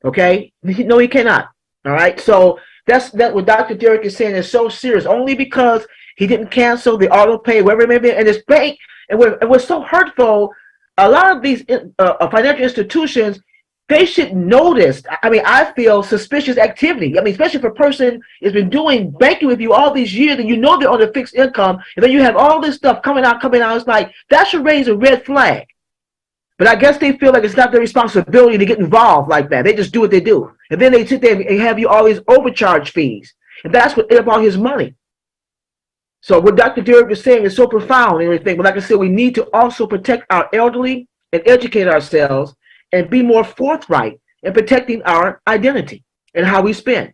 Okay? No, he cannot. All right? So that's what Dr. Derek is saying is so serious. Only because he didn't cancel the auto pay, whatever it may be, and his bank, and what's so hurtful, a lot of these financial institutions, they should notice. I mean, I feel suspicious activity. I mean, especially if a person has been doing banking with you all these years and you know they're on a fixed income, and then you have all this stuff coming out. It's like, that should raise a red flag. But I guess they feel like it's not their responsibility to get involved like that. They just do what they do. And then they sit there and have you all these overcharge fees. And that's what about his money. So what Dr. Derek is saying is so profound and everything. But like I said, we need to also protect our elderly and educate ourselves and be more forthright in protecting our identity and how we spend.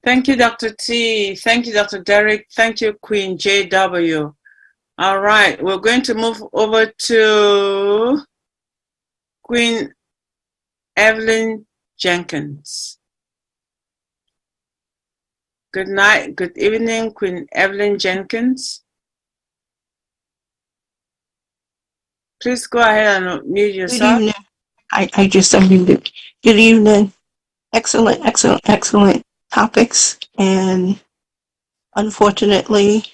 Thank you, Dr. T. Thank you, Dr. Derek. Thank you, Queen JW. All right, we're going to move over to Queen Evelyn Jenkins. Good night, good evening, Queen Evelyn Jenkins. Please go ahead and mute yourself. Good evening. I just unmuted. Good evening. Excellent topics. And unfortunately,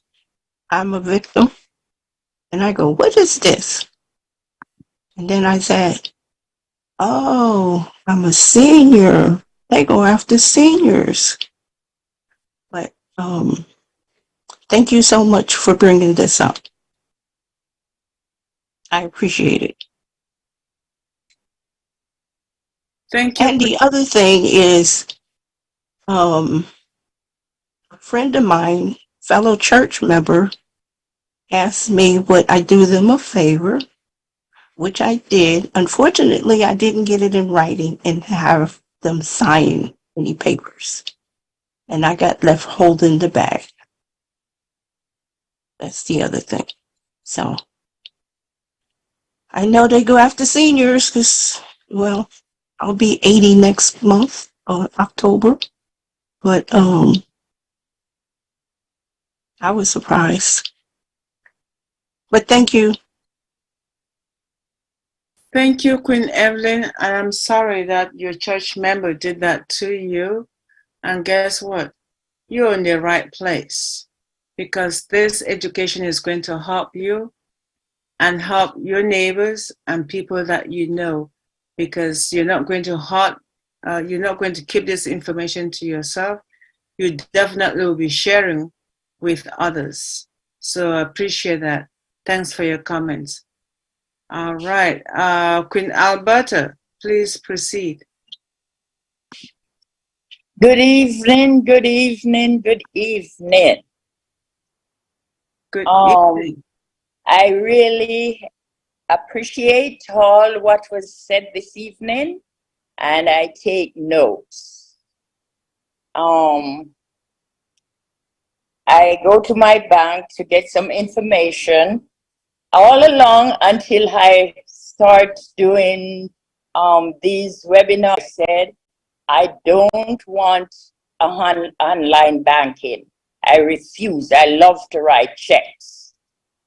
I'm a victim. And I go, what is this? And then I said, oh, I'm a senior. They go after seniors. But thank you so much for bringing this up. I appreciate it. Thank you. And the other thing is, a friend of mine, fellow church member, asked me would I do them a favor, which I did. Unfortunately, I didn't get it in writing and have them sign any papers. And I got left holding the bag. That's the other thing. So I know they go after seniors because, well, I'll be 80 next month, October. But I was surprised. But thank you. Thank you, Queen Evelyn. And I'm sorry that your church member did that to you. And guess what? You're in the right place, because this education is going to help you and help your neighbors and people that you know, because you're not going to keep this information to yourself. You definitely will be sharing with others. So I appreciate that. Thanks for your comments. All right. Queen Alberta, please proceed. Good evening, good evening, good evening. Good evening. I really appreciate all what was said this evening, and I take notes. I go to my bank to get some information all along until I start doing these webinars. I said, I don't want online banking. I refuse. I love to write checks.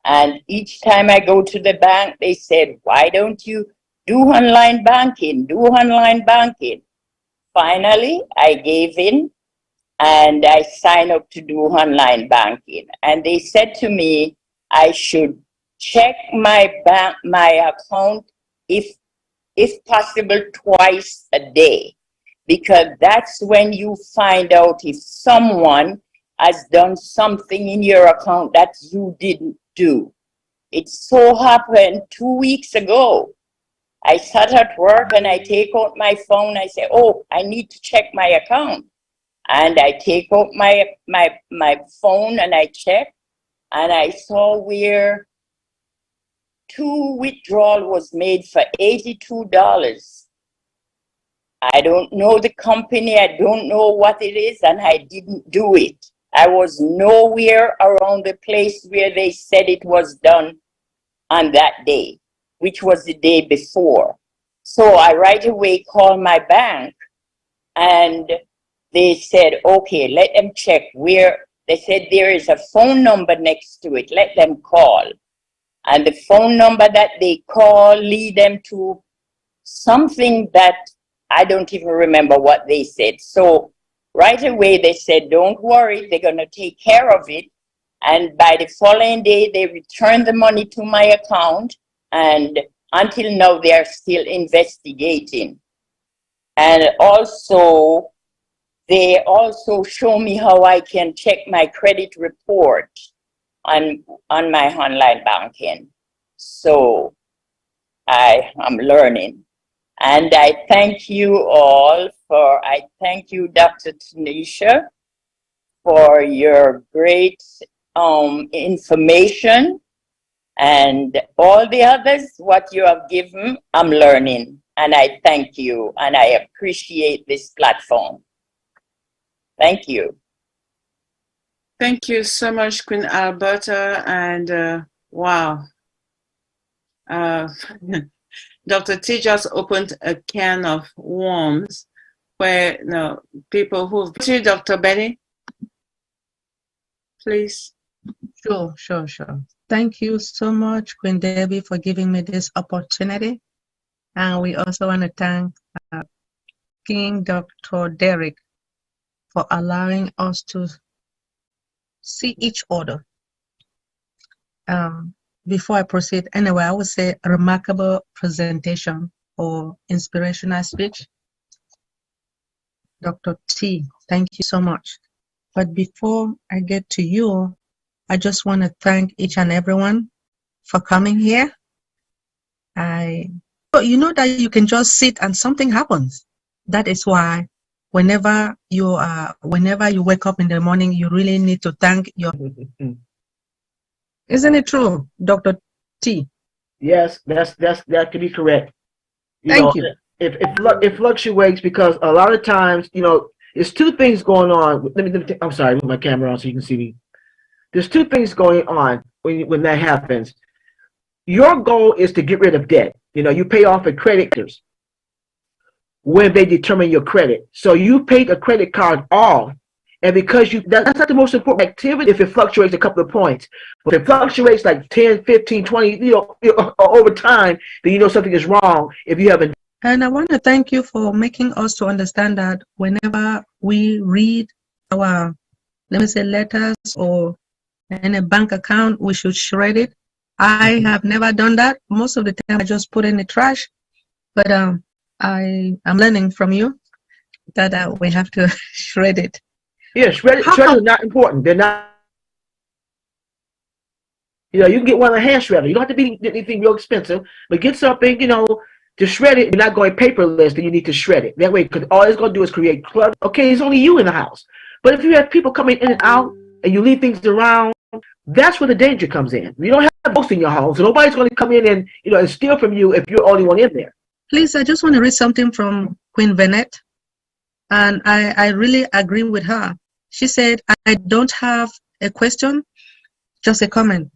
And each time I go to the bank, they said, why don't you do online banking? Do online banking. Finally, I gave in and I signed up to do online banking. And they said to me, I should check my account if possible twice a day, because that's when you find out if someone has done something in your account that you didn't do. It so happened 2 weeks ago. I sat at work and I take out my phone. I say, oh, I need to check my account. And I take out my phone and I check, and I saw where 2 withdrawal was made for $82. I don't know the company, I don't know what it is, and I didn't do it. I was nowhere around the place where they said it was done on that day, which was the day before. So I right away called my bank, and they said, okay, let them check where. They said there is a phone number next to it, let them call. And the phone number that they call lead them to something that I don't even remember what they said. So right away they said, don't worry, they're going to take care of it. And by the following day, they returned the money to my account. And until now, they are still investigating. And also, they also show me how I can check my credit report on my online banking. So I am learning. And I thank you all I thank you, Dr. Tunishai, for your great information, and all the others, what you have given, I'm learning. And I thank you, and I appreciate this platform. Thank you. Thank you so much, Queen Alberta, and wow. Dr. T just opened a can of worms where people who... Dr. Benny, please. Sure. Thank you so much, Queen Debbie, for giving me this opportunity. And we also want to thank King Dr. Derek for allowing us to see each other. Before I proceed, anyway, I would say a remarkable presentation or inspirational speech. Dr. T, thank you so much. But before I get to you, I just want to thank each and everyone for coming here. You know that you can just sit and something happens. That is why whenever you wake up in the morning, you really need to thank your... Isn't it true, Dr. T? Yes, that could be correct. Thank you. It fluctuates because a lot of times, there's two things going on. I'm sorry, move my camera on so you can see me. There's two things going on when that happens. Your goal is to get rid of debt. You pay off a creditors when they determine your credit. So you pay the credit card off, and because that's not the most important activity if it fluctuates a couple of points. But if it fluctuates like 10, 15, 20, over time, then something is wrong if you haven't. And I want to thank you for making us to understand that whenever we read our, let me say, letters or in a bank account, we should shred it. I have never done that. Most of the time I just put in the trash, but I'm learning from you that we have to shred it. Yeah, shred is not important. They're not. You can get one of the hand shredder. You don't have to be anything real expensive, but get something, To shred it, you're not going paperless, then you need to shred it. That way, because all it's going to do is create clutter. Okay, it's only you in the house. But if you have people coming in and out and you leave things around, that's where the danger comes in. You don't have ghosts in your home, so nobody's going to come in and and steal from you if you're the only one in there. Please, I just want to read something from Queen Bennett, and I really agree with her. She said, I don't have a question, just a comment.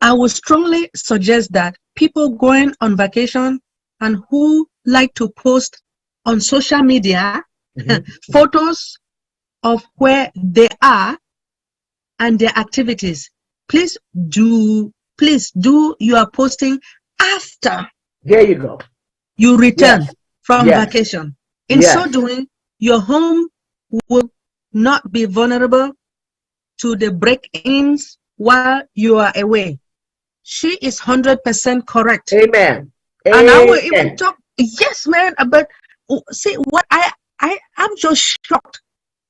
I would strongly suggest that people going on vacation and who like to post on social media photos of where they are and their activities, please do your posting after there you go you return from vacation. In so doing, your home will not be vulnerable to the break-ins while you are away. She is 100% correct. Amen. And I will even talk. Yes, man. But see, what I'm just shocked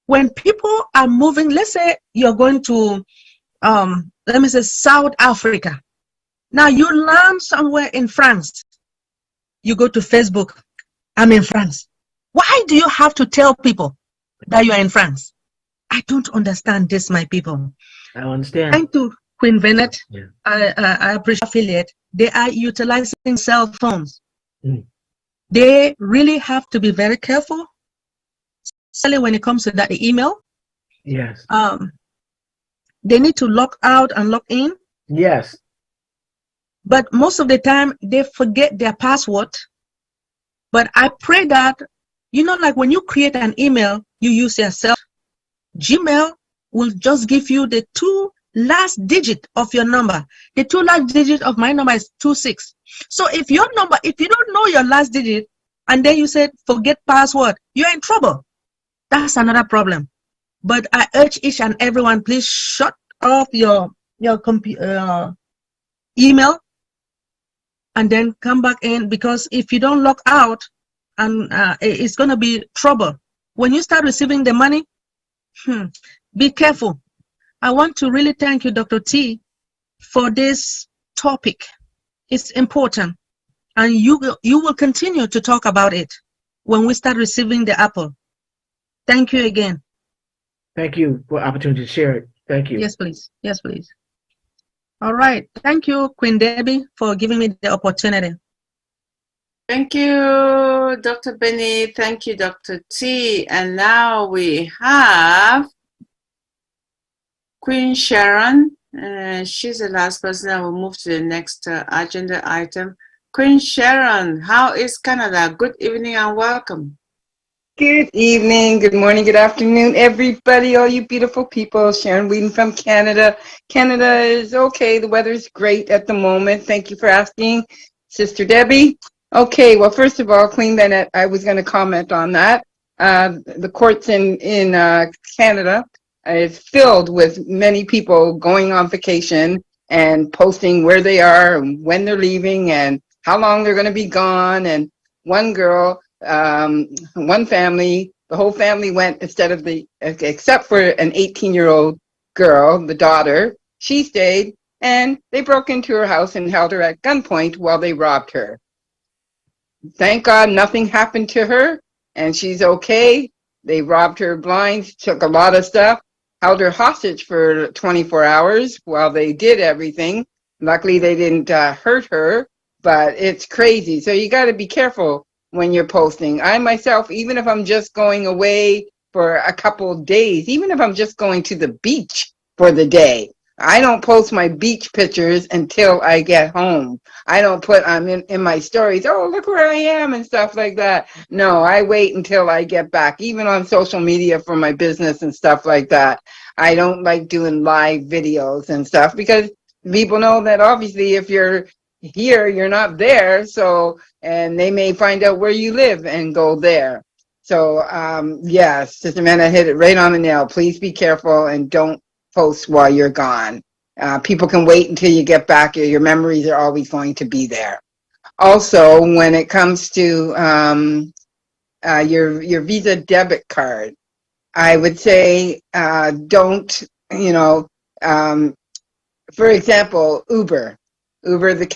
when people are moving. Let's say you're going to, let me say, South Africa. Now you land somewhere in France. You go to Facebook. I'm in France. Why do you have to tell people that you are in France? I don't understand this, my people. I don't understand. Thank you, Queen Bennett. I appreciate affiliate. They are utilizing cell phones. They really have to be very careful, especially when it comes to that email. Yes. They need to log out and log in. Yes. But most of the time, they forget their password. But I pray that, like when you create an email, you use yourself. Gmail will just give you the 2 last digit of your number. The 2 last digit of my number is 26. So if you don't know your last digit, and then you said forget password, you're in trouble. That's another problem. But I urge each and everyone, please shut off your email and then come back in, because if you don't log out, and it's going to be trouble. When you start receiving the money, be careful. I want to really thank you, Dr. T, for this topic. It's important. And you will continue to talk about it when we start receiving the apple. Thank you again. Thank you for the opportunity to share it. Thank you. Yes, please. Yes, please. All right. Thank you, Queen Debbie, for giving me the opportunity. Thank you, Dr. Benny. Thank you, Dr. T. And now we have Queen Sharon. She's the last person. I will move to the next agenda item. Queen Sharon, how is Canada? Good evening and welcome. Good evening, good morning, good afternoon, everybody, all you beautiful people. Sharon Whedon from Canada. Canada is okay. The weather is great at the moment. Thank you for asking, Sister Debbie. Okay, well, first of all, Queen Bennett, I was going to comment on that. The courts in Canada is filled with many people going on vacation and posting where they are and when they're leaving and how long they're going to be gone. And one girl, one family, the whole family went except for an 18-year-old girl, the daughter, she stayed, and they broke into her house and held her at gunpoint while they robbed her. Thank God nothing happened to her, and she's okay. They robbed her blinds, took a lot of stuff, held her hostage for 24 hours while they did everything. Luckily, they didn't hurt her, but it's crazy. So you got to be careful when you're posting. I myself, even if I'm just going away for a couple of days, even if I'm just going to the beach for the day, I don't post my beach pictures until I get home. I don't put in my stories, oh, look where I am and stuff like that. No, I wait until I get back, even on social media for my business and stuff like that. I don't like doing live videos and stuff because people know that obviously if you're here, you're not there. So, and they may find out where you live and go there. So, yes, Sister Amanda hit it right on the nail. Please be careful and don't post while you're gone. People can wait until you get back. Your memories are always going to be there. Also, when it comes to your Visa debit card, I would say don't, for example, Uber, the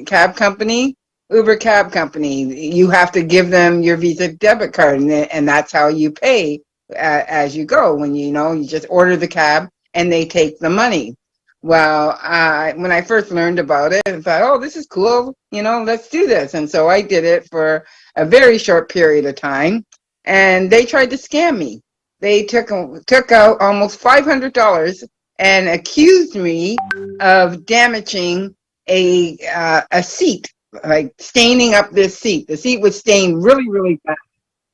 cab company. Uber cab company. You have to give them your Visa debit card, and that's how you pay as you go. When you just order the cab and they take the money. Well, when I first learned about it, I thought, oh, this is cool. Let's do this. And so I did it for a very short period of time, and they tried to scam me. They took out almost $500 and accused me of damaging a seat, like staining up this seat. The seat was stained really, really bad.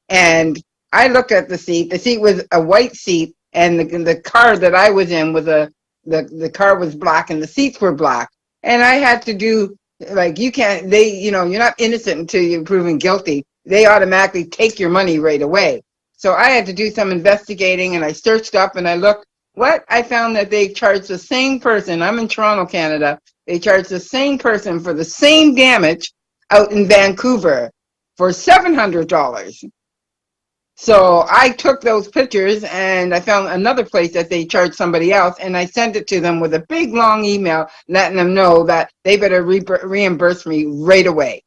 And I looked at the seat. The seat was a white seat, and the car that I was in was the car was black, and the seats were black. And I had to do, like, you can't, you're not innocent until you're proven guilty. They automatically take your money right away. So I had to do some investigating, and I searched up and I looked. I found that they charged the same person. I'm in Toronto, Canada. They charged the same person for the same damage out in Vancouver for $700. So I took those pictures and I found another place that they charged somebody else, and I sent it to them with a big long email letting them know that they better reimburse me right away.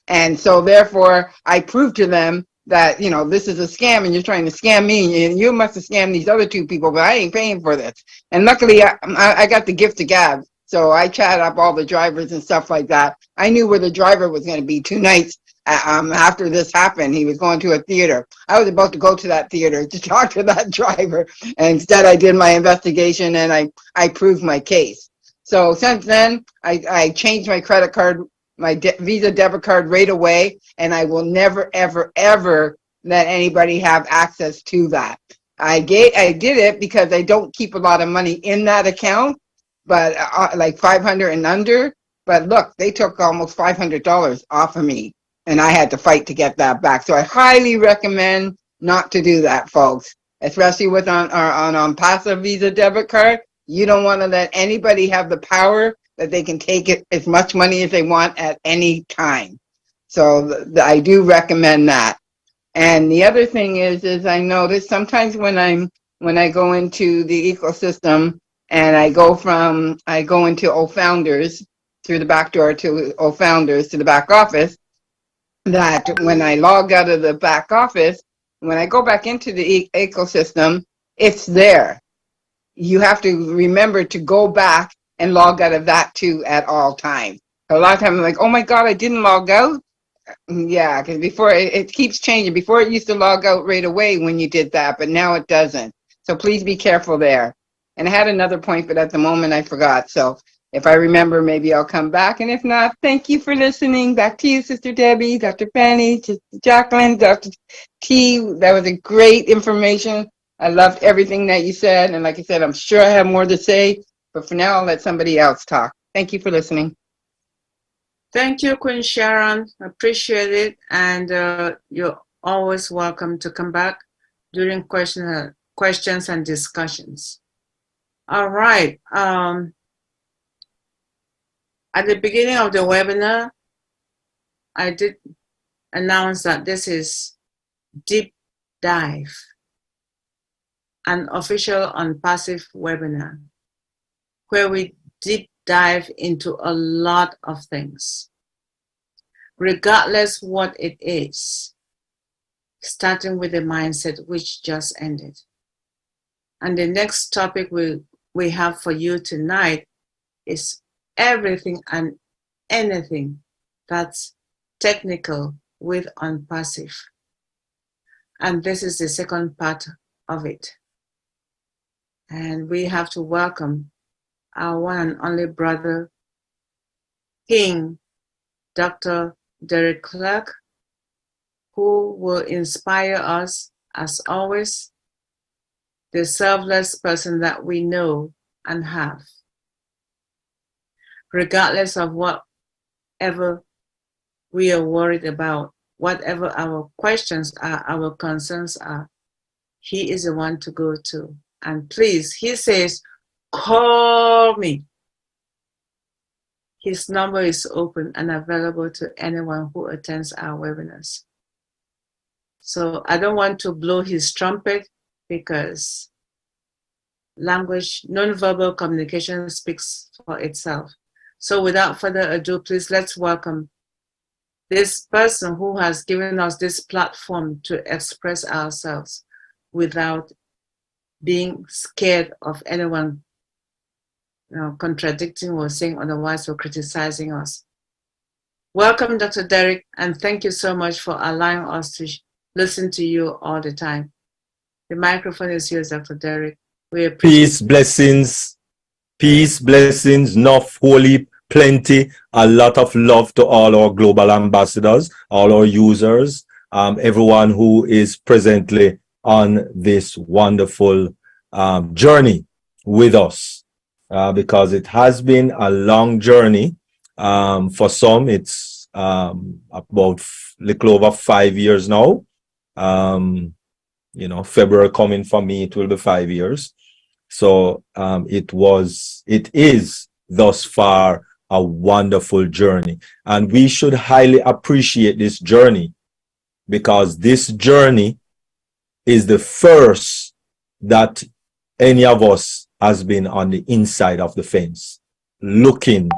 And so therefore I proved to them that, this is a scam and you're trying to scam me, and you must have scammed these other two people, but I ain't paying for this. And luckily I got the gift of gab. So I chatted up all the drivers and stuff like that. I knew where the driver was going to be 2 nights after this happened. He was going to a theater. I was about to go to that theater to talk to that driver. And instead I did my investigation and I proved my case. So since then, I changed my credit card, my Visa debit card right away, and I will never, ever, ever let anybody have access to that. I did it because I don't keep a lot of money in that account, but like 500 and under. But look, they took almost $500 off of me, and I had to fight to get that back. So I highly recommend not to do that, folks, especially with on ONPASSIVE Visa debit card. You don't want to let anybody have the power that they can take it as much money as they want at any time. So I do recommend that. And the other thing is I notice sometimes when I go into the ecosystem and I go into OFounders through the back door to OFounders to the back office, that when I log out of the back office, when I go back into the ecosystem, it's there. You have to remember to go back and log out of that too at all times. A lot of times I'm like, oh my God, I didn't log out. Yeah, because before it keeps changing. Before it used to log out right away when you did that, but now it doesn't. So please be careful there. And I had another point, but at the moment I forgot. So if I remember, maybe I'll come back. And if not, thank you for listening. Back to you, Sister Debbie, Dr. Penny, Jacqueline, Dr. T. That was a great information. I loved everything that you said. And like I said, I'm sure I have more to say, but for now, I'll let somebody else talk. Thank you for listening. Thank you, Queen Sharon. Appreciate it. And you're always welcome to come back during questions and discussions. All right. At the beginning of the webinar, I did announce that this is Deep Dive, an official ONPASSIVE webinar, where we deep dive into a lot of things, regardless what it is, starting with the mindset which just ended. And the next topic we have for you tonight is everything and anything that's technical with ONPASSIVE. And this is the second part of it. And we have to welcome our one and only brother, King Dr. Derek Clark, who will inspire us, as always, the selfless person that we know and have, regardless of whatever we are worried about, whatever our questions are, our concerns are, he is the one to go to. And please, he says, call me. His number is open and available to anyone who attends our webinars. So I don't want to blow his trumpet because language, nonverbal communication speaks for itself. So without further ado, please let's welcome this person who has given us this platform to express ourselves without being scared of anyone, contradicting or saying otherwise or criticizing us. Welcome, Dr. Derek, and thank you so much for allowing us to listen to you all the time. The microphone is yours, Dr. Derek. We appreciate Peace, blessings, enough, holy, plenty, a lot of love to all our global ambassadors, all our users, everyone who is presently on this wonderful journey with us, because it has been a long journey. For some, it's about little over 5 years now. February coming for me, it will be 5 years. So it is thus far a wonderful journey, and we should highly appreciate this journey, because this journey is the first that any of us has been on the inside of the fence looking.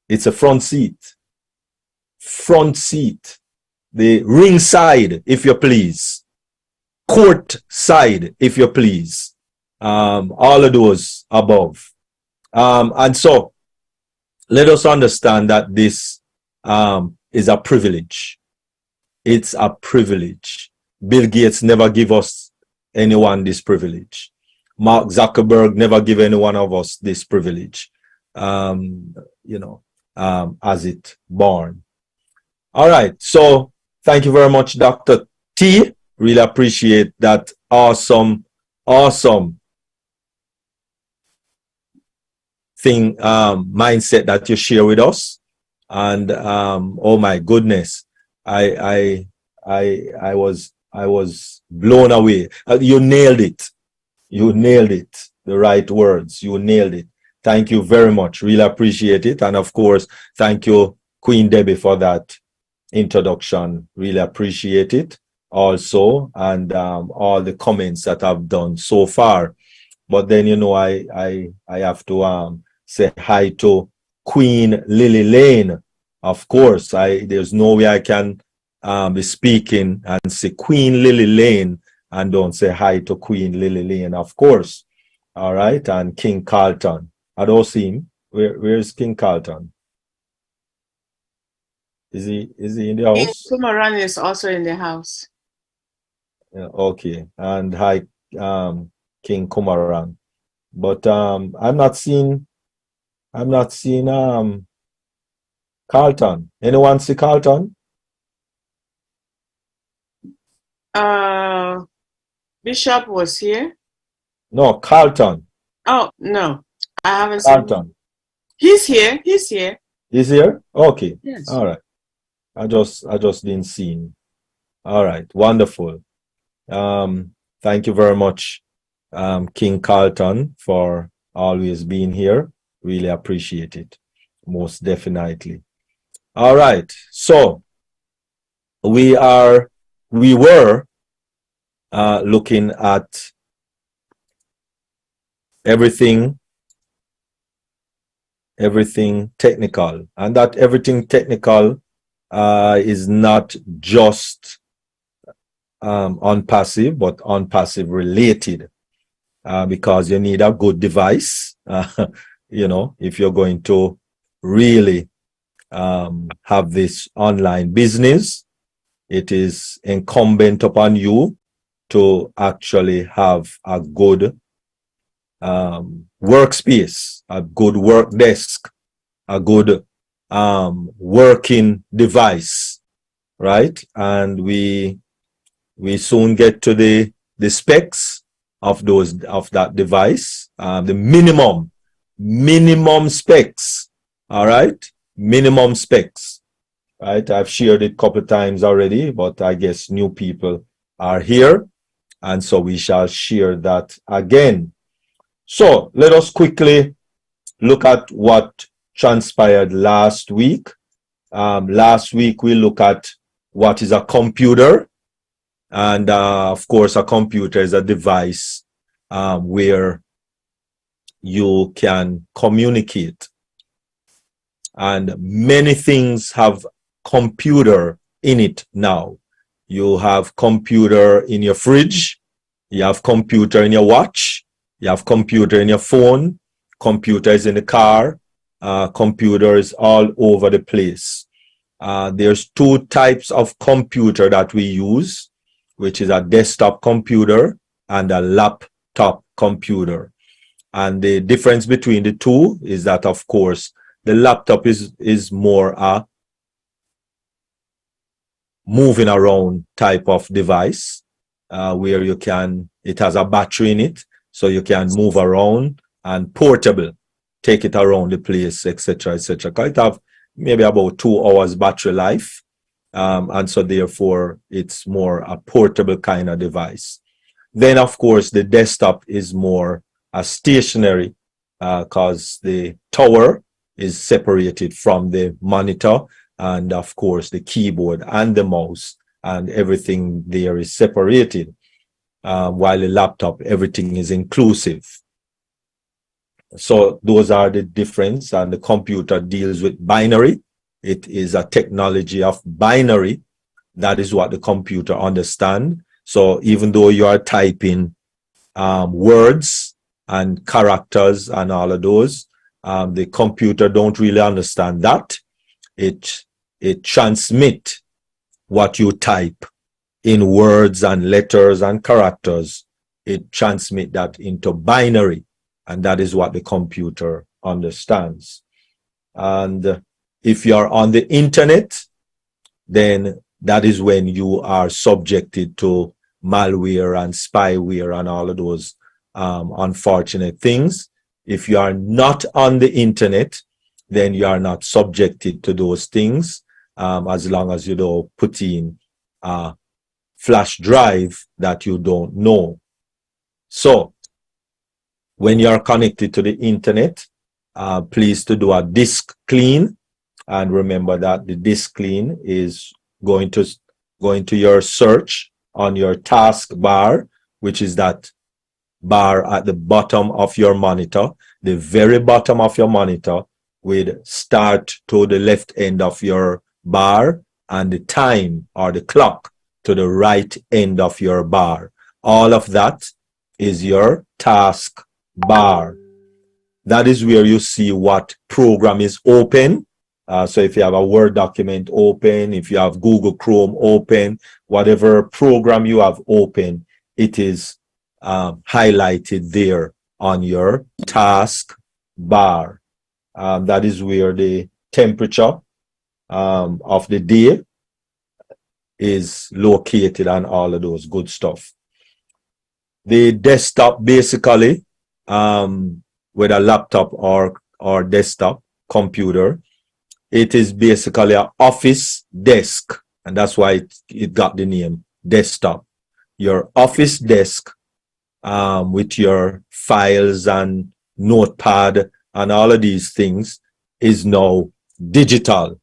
It's a front seat, the ring side, if you please, court side, if you please, all of those above. And so let us understand that this is a privilege. It's a privilege. Bill Gates never give us anyone this privilege. Mark Zuckerberg never give any one of us this privilege, as it born. All right. So thank you very much, Dr. T. Really appreciate that awesome thing, mindset that you share with us. And oh my goodness, I was blown away. You nailed it. You nailed it. The right words. You nailed it. Thank you very much. Really appreciate it. And of course, thank you, Queen Debbie, for that introduction. Really appreciate it also, and all the comments that I've done so far. But then, I have to say hi to Queen Lily Lane. Of course, there's no way I can be speaking and say Queen Lily Lane and don't say hi to Queen Lily Lane, of course. All right, and King Carlton. I don't see him. Where's King Carlton? Is he in the house? King Kumaran is also in the house. Yeah, okay. And hi, King Kumaran. But I'm not seeing Carlton. Anyone see Carlton? Bishop was here. No, Carlton. Oh no, I haven't Carlton. seen him. He's here. He's here. He's here? Okay. Yes. All right. I just didn't see him. All right. Wonderful. Thank you very much, King Carlton, for always being here. Really appreciate it. Most definitely. All right. So we were looking at everything technical, and that everything technical is not just ONPASSIVE, but ONPASSIVE related, because you need a good device. If you're going to really have this online business, it is incumbent upon you to actually have a good workspace, a good work desk, a good working device, right? And we soon get to the specs of that device, the minimum specs. All right, minimum specs, right? I've shared it a couple of times already, but I guess new people are here, and so we shall share that again. So let us quickly look at what transpired last week. Last week we looked at what is a computer, and of course a computer is a device where you can communicate and many things have computer in it now. You have computer in your fridge, you have computer in your watch, you have computer in your phone, computers in the car, computers all over the place. There's two types of computer that we use, which is a desktop computer and a laptop computer. And the difference between the two is that, of course, the laptop is more a moving around type of device, where it has a battery in it, so you can move around, and portable, take it around the place, etc., etc. It have maybe about 2 hours battery life, and so therefore it's more a portable kind of device. Then, of course, the desktop is more a stationary, because the tower is separated from the monitor, and of course the keyboard and the mouse and everything there is separated, while the laptop, everything is inclusive. So those are the difference, and the computer deals with binary. It is a technology of binary. That is what the computer understands. So even though you are typing words and characters and all of those, the computer don't really understand that. It transmits what you type in words and letters and characters. It transmits that into binary, and that is what the computer understands. And if you are on the internet, then that is when you are subjected to malware and spyware and all of those unfortunate things. If you are not on the internet, then you are not subjected to those things, as long as you don't put in a flash drive that you don't know. So when you are connected to the internet, please to do a disk clean, and remember that the disk clean is going to your search on your task bar, which is that bar at the bottom of your monitor, the very bottom of your monitor, with start to the left end of your bar and the time or the clock to the right end of your bar. All of that is your task bar. That is where you see what program is open. So if you have a Word document open, if you have Google Chrome open, whatever program you have open, it is highlighted there on your task bar. That is where the temperature of the day is located and all of those good stuff. The desktop, basically, with a laptop or desktop computer, it is basically an office desk, and that's why it got the name desktop. Your office desk, with your files and notepad and all of these things, is now digital.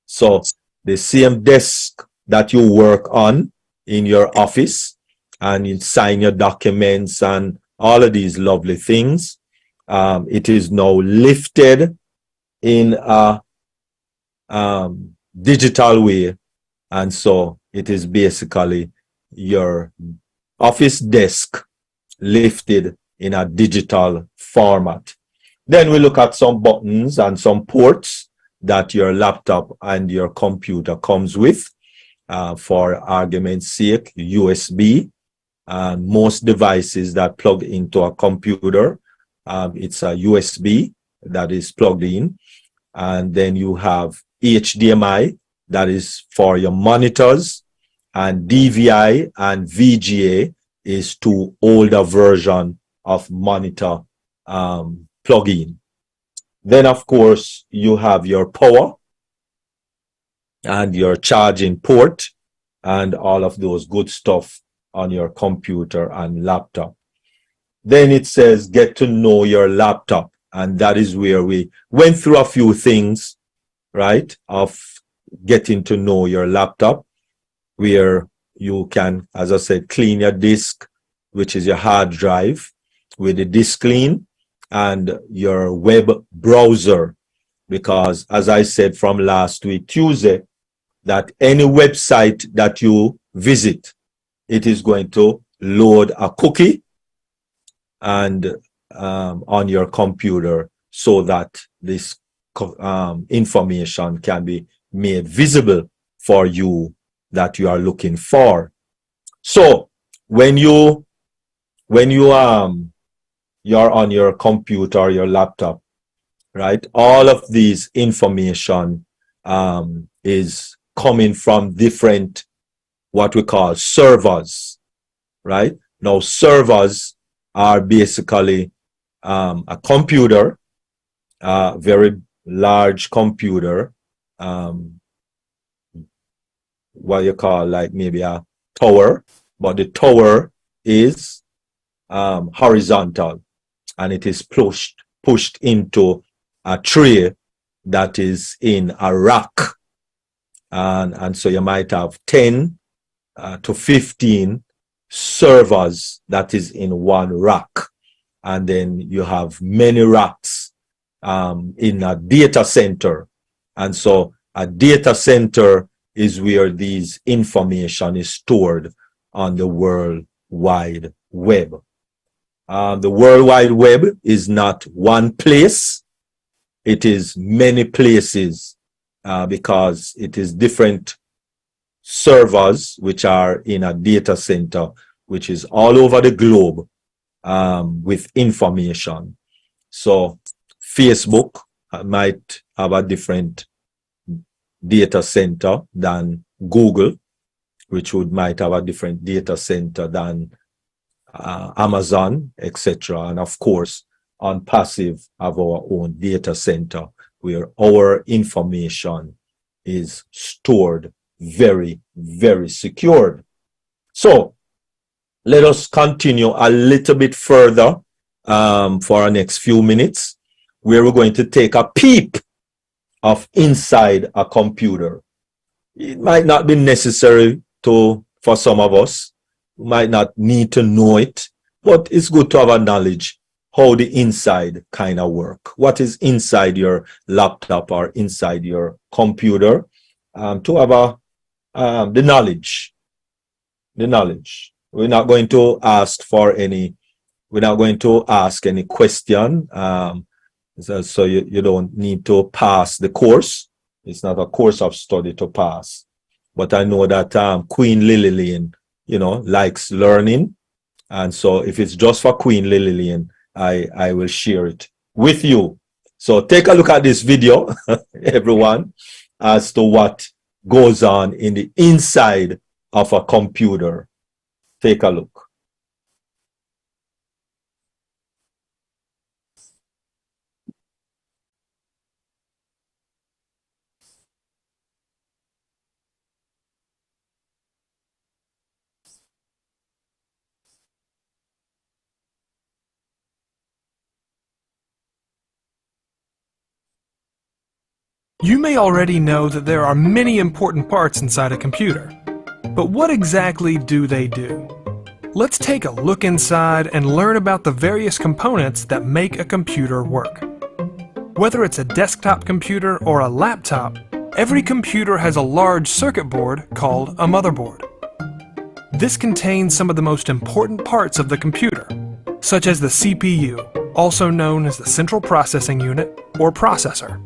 So the same desk that you work on in your office and you sign your documents and all of these lovely things, it is now lifted in a digital way, and so it is basically your office desk lifted in a digital format. Then we look at some buttons and some ports that your laptop and your computer comes with. For argument's sake, USB. Most devices that plug into a computer, it's a USB that is plugged in. And then you have HDMI, that is for your monitors, and DVI and VGA is two older version of monitor plug-in. Then, of course, you have your power and your charging port and all of those good stuff on your computer and laptop. Then it says get to know your laptop, and that is where we went through a few things, right, of getting to know your laptop, where you can, as I said, clean your disk, which is your hard drive, with the disk clean, and your web browser, because as I said from last week, Tuesday, that any website that you visit, it is going to load a cookie and on your computer so that this information can be made visible for you that you are looking for. So when you're on your computer or your laptop, right, all of these information is coming from different, what we call servers, right? Now servers are basically a computer, a very large computer, what you call like maybe a tower, but the tower is horizontal, and it is pushed into a tray that is in a rack, and so you might have 10 to 15 servers that is in one rack, and then you have many racks in a data center. And so a data center is where these information is stored on the World Wide Web. The World Wide Web is not one place, it is many places, because it is different servers which are in a data center which is all over the globe with information. So Facebook might have a different data center than Google, which might have a different data center than Amazon, etc. And of course, ONPASSIVE have our own data center where our information is stored very, very secured. So let us continue a little bit further for our next few minutes, where we're going to take a peep of inside a computer. It might not be necessary for some of us, we might not need to know it, but it's good to have a knowledge how the inside kind of work. What is inside your laptop or inside your computer, to have the knowledge. We're not going to ask any question, so you don't need to pass the course. It's not a course of study to pass. But I know that Queen Lillian, likes learning. And so if it's just for Queen Lillian, I will share it with you. So take a look at this video, everyone, as to what goes on in the inside of a computer. Take a look. You may already know that there are many important parts inside a computer, but what exactly do they do? Let's take a look inside and learn about the various components that make a computer work. Whether it's a desktop computer or a laptop, every computer has a large circuit board called a motherboard. This contains some of the most important parts of the computer, such as the CPU, also known as the Central Processing Unit or processor.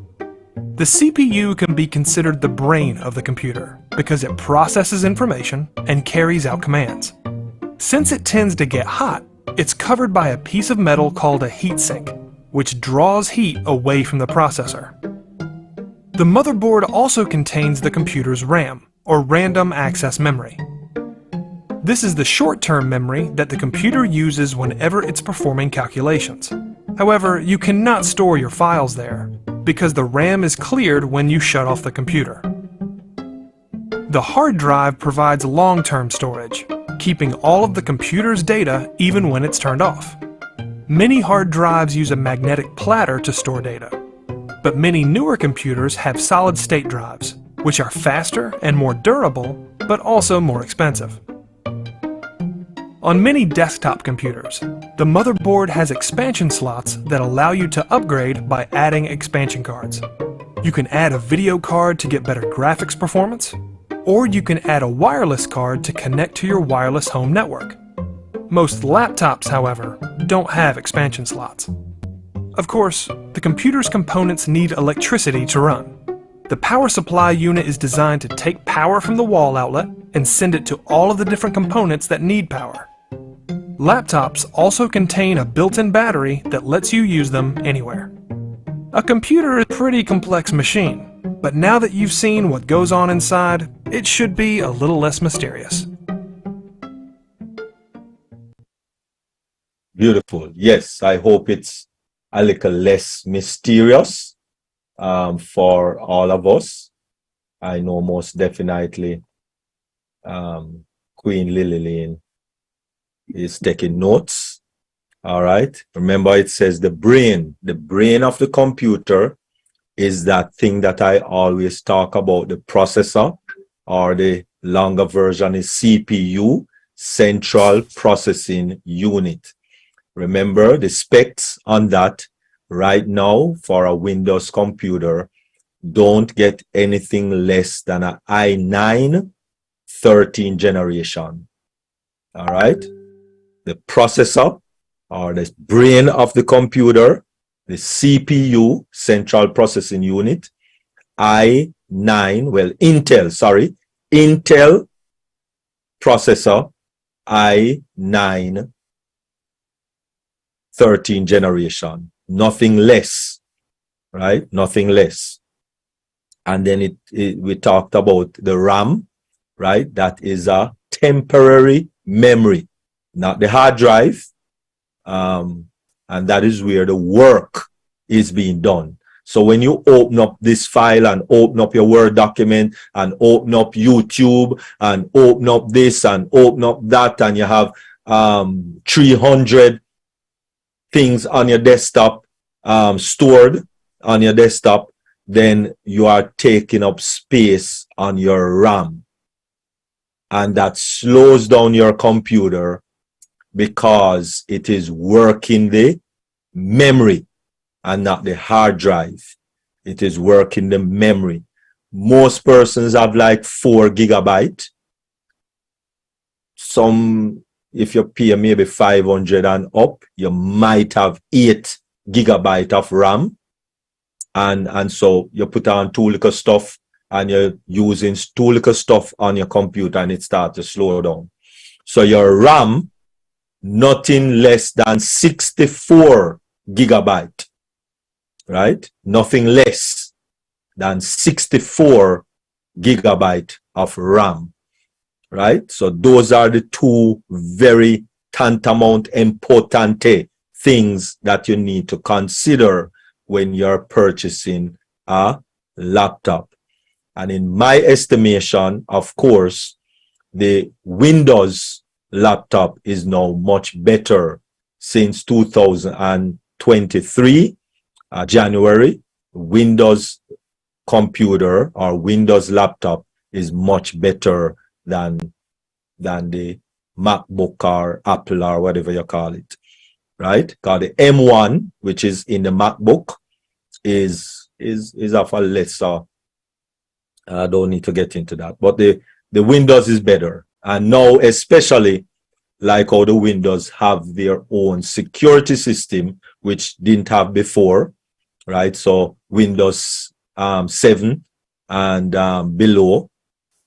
The CPU can be considered the brain of the computer because it processes information and carries out commands. Since it tends to get hot, it's covered by a piece of metal called a heatsink, which draws heat away from the processor. The motherboard also contains the computer's RAM, or random access memory. This is the short-term memory that the computer uses whenever it's performing calculations. However, you cannot store your files there, because the RAM is cleared when you shut off the computer. The hard drive provides long-term storage, keeping all of the computer's data even when it's turned off. Many hard drives use a magnetic platter to store data, but many newer computers have solid-state drives, which are faster and more durable, but also more expensive. On many desktop computers, the motherboard has expansion slots that allow you to upgrade by adding expansion cards. You can add a video card to get better graphics performance, or you can add a wireless card to connect to your wireless home network. Most laptops, however, don't have expansion slots. Of course, the computer's components need electricity to run. The power supply unit is designed to take power from the wall outlet and send it to all of the different components that need power. Laptops also contain a built-in battery that lets you use them anywhere. A computer is a pretty complex machine, but now that you've seen what goes on inside, it should be a little less mysterious. Beautiful. Yes, I hope it's a little less mysterious for all of us. I know most definitely Queen Lillian is taking notes. All right. Remember, it says the brain of the computer is that thing that I always talk about, the processor, or the longer version is CPU, Central Processing Unit. Remember the specs on that right now for a Windows computer don't get anything less than an i9 13 generation. All right. The processor or the brain of the computer, the CPU, Central Processing Unit, Intel processor, i9 13 generation, nothing less, right? Nothing less. And then we talked about the RAM, right? That is a temporary memory, not the hard drive. And that is where the work is being done. So when you open up this file and open up your Word document and open up YouTube and open up this and open up that, and you have 300 things on your desktop stored on your desktop, then you are taking up space on your RAM. And that slows down your computer because it is working the memory and not the hard drive. It is working the memory. Most persons have like 4 gigabytes. Some, if you pay maybe 500 and up, you might have 8 gigabytes of RAM. And so you put on too little stuff and you're using too little stuff on your computer and it starts to slow down. So your RAM, nothing less than 64 gigabytes, right? Nothing less than 64 gigabytes of RAM, right? So those are the two very tantamount important things that you need to consider when you're purchasing a laptop. And in my estimation, of course, the Windows laptop is now much better since 2023, January. Windows computer or Windows laptop is much better than the MacBook or Apple or whatever you call it, right? Because the M1, which is in the MacBook, is of a lesser. I don't need to get into that, but the Windows is better. And now, especially like how the Windows have their own security system, which didn't have before, right? So Windows 7 and below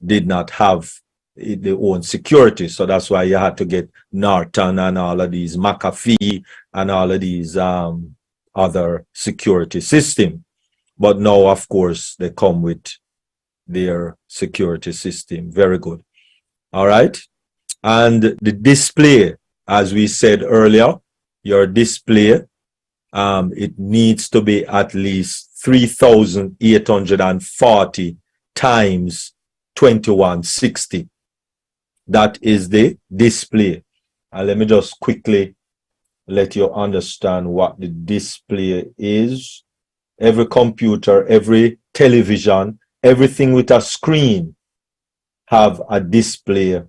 did not have their own security. So that's why you had to get Norton and all of these McAfee and all of these other security system. But now, of course, they come with their security system. Very good. All right. And the display, as we said earlier, your display, it needs to be at least 3,840 times 2160. That is the display. And let me just quickly let you understand what the display is. Every computer, every television, everything with a screen have a display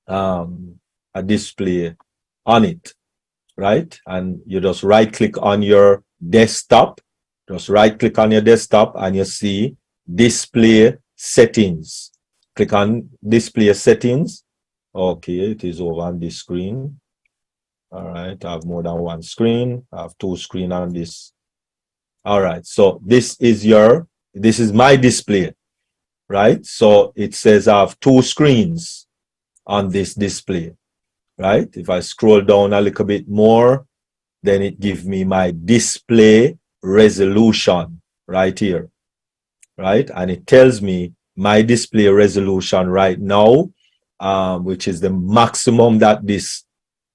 on it, right? And you just right click on your desktop Just right click on your desktop and you see display settings. Click on display settings. Okay, it is over on this screen. All right, I have more than one screen. I have two screens on this. All right, so this is my display, right? So it says I have two screens on this display, right? If I scroll down a little bit more, then it gives me my display resolution right here, right? And it tells me my display resolution right now, which is the maximum that this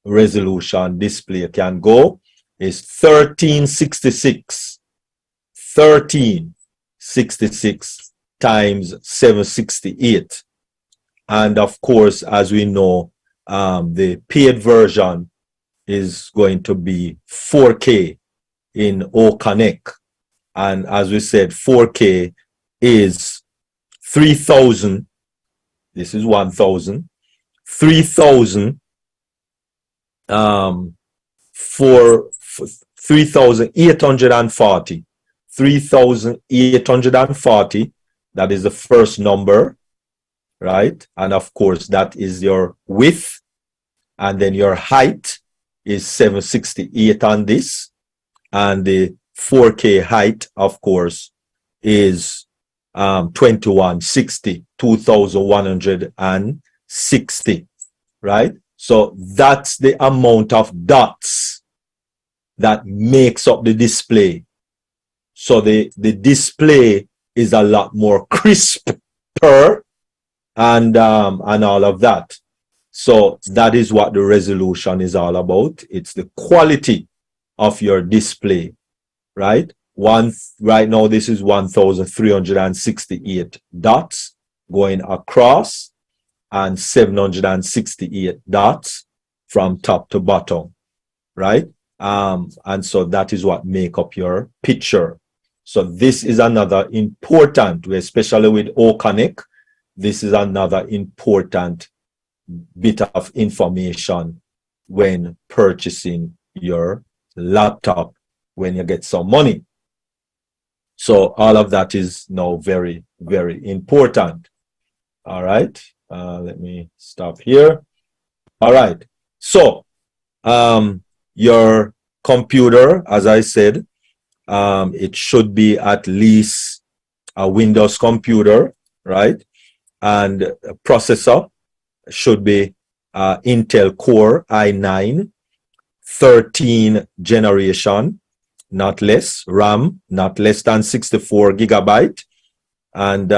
resolution display can go, is 1366. 1366 times 768. And of course, as we know, the paid version is going to be 4K in OConnect. And as we said, 4K is 3,000. This is 1,000. 3,000 for 3,840. 3,840. That is the first number, right? And of course, that is your width. And then your height is 768 on this. And the 4K height, of course, is 2160, 2160, right? So that's the amount of dots that makes up the display. So the display is a lot more crisper and all of that. So that is what the resolution is all about. It's the quality of your display, right? Right now, this is 1,368 dots going across and 768 dots from top to bottom, right? And so that is what make up your picture. So this is another important, especially with OConnect, this is another important bit of information when purchasing your laptop when you get some money. So all of that is now very, very important. All right. Let me stop here. All right. So your computer, as I said, it should be at least a Windows computer, right? And a processor should be Intel Core i9 13 generation, not less. RAM not less than 64 gigabyte, and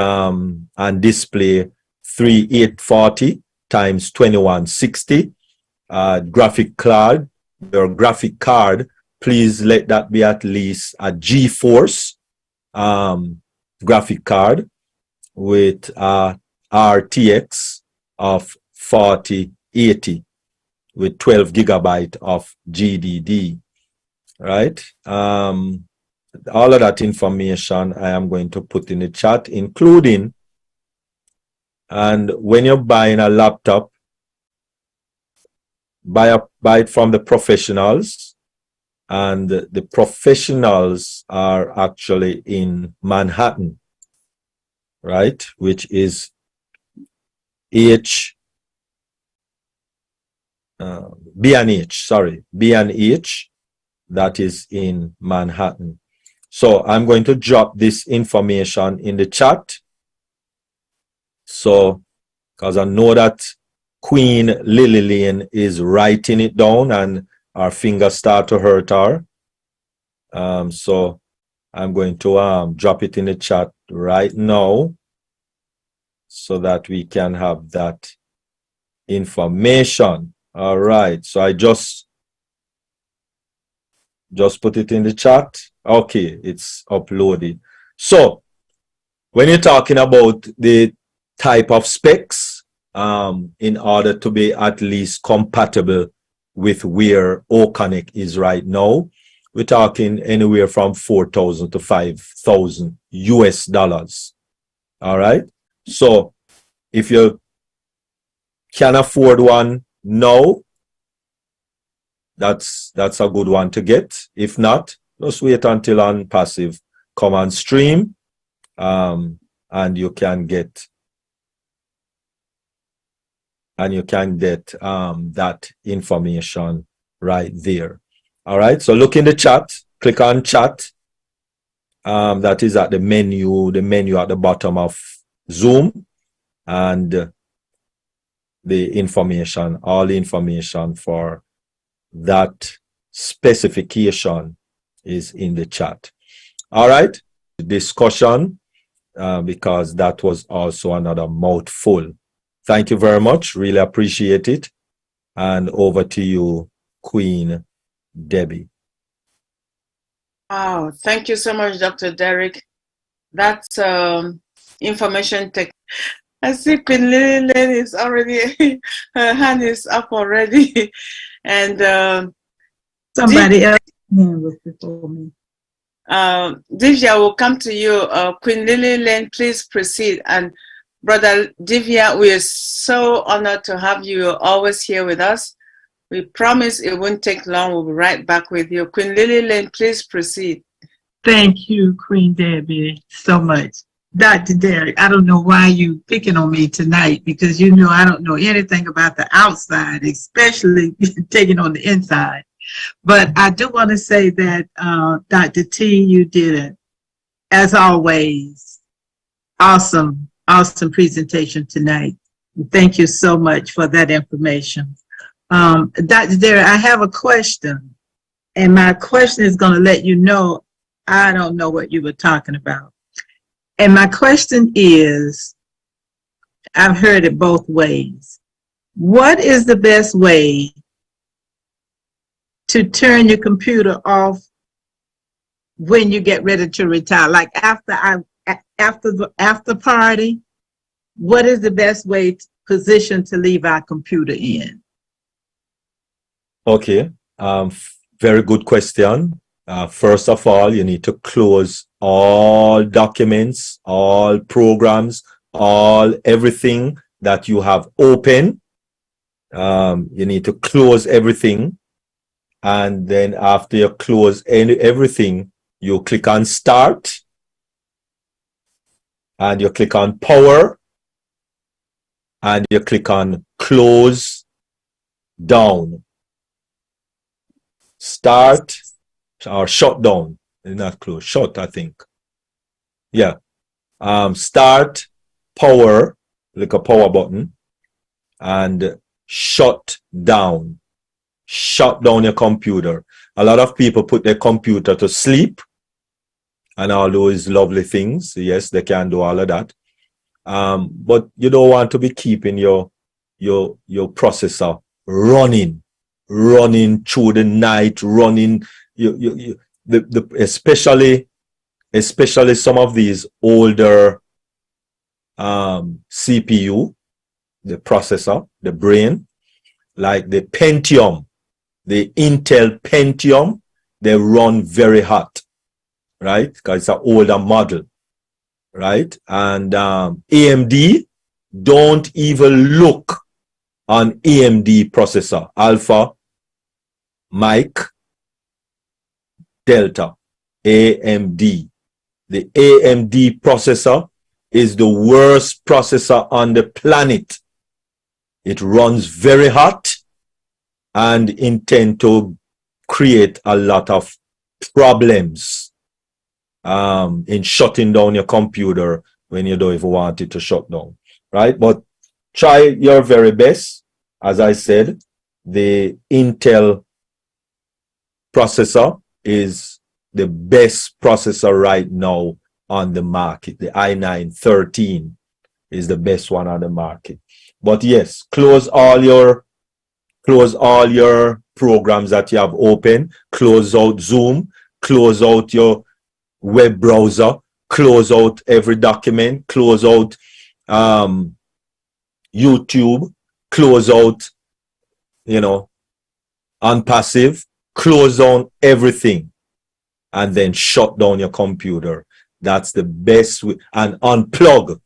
display 3840 times 2160. Graphic card, your graphic card, please let that be at least a GeForce graphic card with RTX of 4080 with 12 gigabyte of GDD, right? All of that information I am going to put in the chat, including, and when you're buying a laptop, buy it from the professionals, and the professionals are actually in Manhattan, right? Which is B&H, that is in Manhattan. So I'm going to drop this information in the chat. So, because I know that Queen Lillian is writing it down and our fingers start to hurt her. So I'm going to drop it in the chat right now so that we can have that information. All right, so I just put it in the chat. Okay, it's uploaded. So when you're talking about the type of specs, in order to be at least compatible with where OConnect is right now, we're talking anywhere from 4,000 to 5,000 US dollars. All right. So if you can afford one now, that's a good one to get. If not, Just wait until ONPASSIVE come on stream, and you can get that information right there. All right, so look in the chat, click on chat. That is at the menu at the bottom of Zoom, and the information, all the information for that specification is in the chat. All right, discussion, because that was also another mouthful. Thank you very much, really appreciate it. And over to you, Queen Debbie. Wow, thank you so much, Dr. Derek. That's information tech. I see Queen Lillian is already, her hand is up already. And somebody else was before me. Divya will come to you. Queen Lillian, please proceed. And Brother Divya, we are so honored to have you always here with us. We promise it won't take long. We'll be right back with you. Queen Lillian, please proceed. Thank you, Queen Debbie, so much. Dr. Derek, I don't know why you picking on me tonight, because you know I don't know anything about the outside, especially taking on the inside. But I do want to say that, Dr. T, you did it, as always, awesome presentation tonight. Thank you so much for that information. Dr. Derek, I have a question, and my question is going to let you know I don't know what you were talking about. And my question is, I've heard it both ways. What is the best way to turn your computer off when you get ready to retire? Like after the after party, what is the best position to leave our computer in? Okay, very good question. First of all, you need to close all documents, all programs, everything that you have open. You need to close everything. And then after you close everything, you click on Start. And you click on Power. And you click on Close Down. Start or shut down. Not close, shut, I think. Yeah. Start, power, like a power button, and shut down. Shut down your computer. A lot of people put their computer to sleep and all those lovely things. Yes, they can do all of that. But you don't want to be keeping your processor running through the night, running. Especially some of these older CPU, the processor, the brain, like the Pentium, the Intel Pentium, they run very hot, right? Because it's an older model, right? And AMD, don't even look on AMD processor, Alpha, Mike, Delta, AMD. The AMD processor is the worst processor on the planet. It runs very hot and intend to create a lot of problems in shutting down your computer when you don't even want it to shut down, right? But try your very best. As I said, the Intel processor is the best processor right now on the market. The i9-13 is the best one on the market. But yes, close all your programs that you have open, close out Zoom, close out your web browser, close out every document, close out YouTube, close out, ONPASSIVE, close down everything, and then shut down your computer. That's the best way. And unplug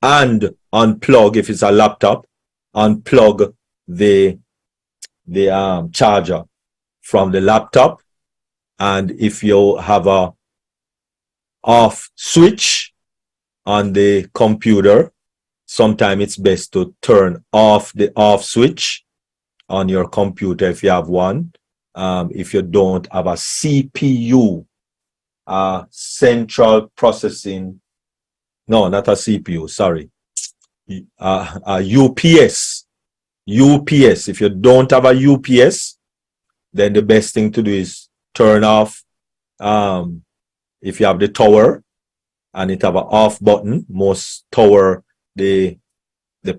if it's a laptop, unplug the charger from the laptop And if you have a off switch on the computer, sometimes it's best to turn off the off switch on your computer if you have one. If you don't have a CPU, central processing, no, not a CPU, sorry, a UPS. If you don't have a UPS, then the best thing to do is turn off. If you have the tower and it have an off button, most tower, the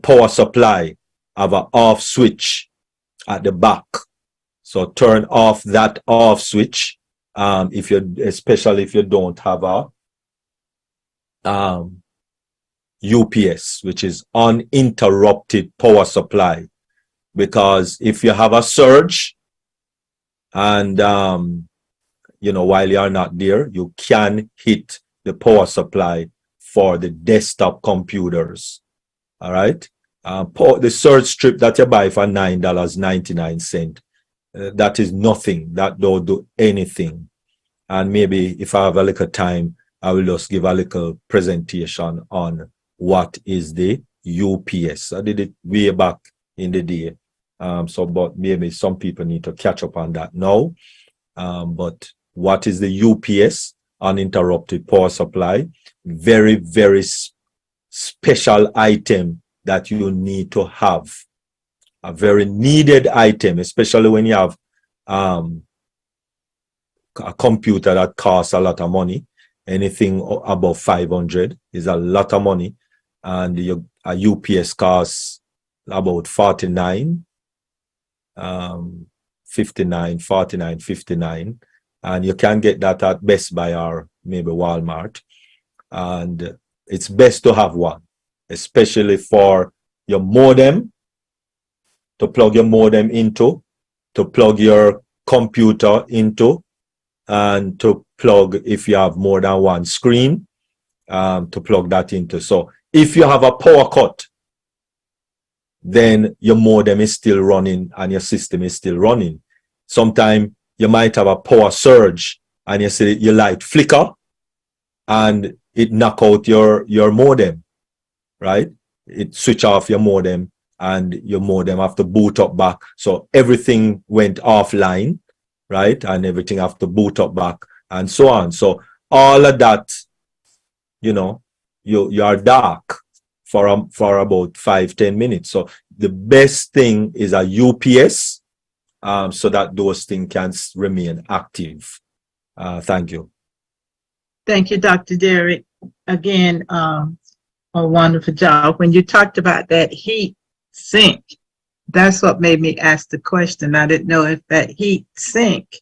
power supply have an off switch at the back. So turn off that off switch. Especially if you don't have a UPS, which is uninterrupted power supply. Because if you have a surge and while you're not there, you can hit the power supply for the desktop computers. All right. The surge strip that you buy for $9.99, that is nothing. That don't do anything. And maybe if I have a little time, I will just give a little presentation on what is the UPS. I did it way back in the day. But maybe some people need to catch up on that now. But what is the UPS? Uninterrupted power supply. Very, very special item that you need to have. A very needed item, especially when you have a computer that costs a lot of money. Anything above 500 is a lot of money. And a UPS costs about 59, 59, and you can get that at Best Buy or maybe Walmart. And it's best to have one, especially for your modem, to plug your modem into, to plug your computer into, and to plug, if you have more than one screen, to plug that into. So if you have a power cut, then your modem is still running and your system is still running. Sometimes you might have a power surge and you see your light flicker and it knock out your modem, right? It switch off your modem and your modem have to boot up back. So everything went offline, right? And everything have to boot up back and so on. So all of that, you are dark for about 5-10 minutes. So the best thing is a UPS, so that those things can remain active. Thank you. Thank you, Dr. Derek. Again, a wonderful job. When you talked about that heat sink, that's what made me ask the question. I didn't know if that heat sink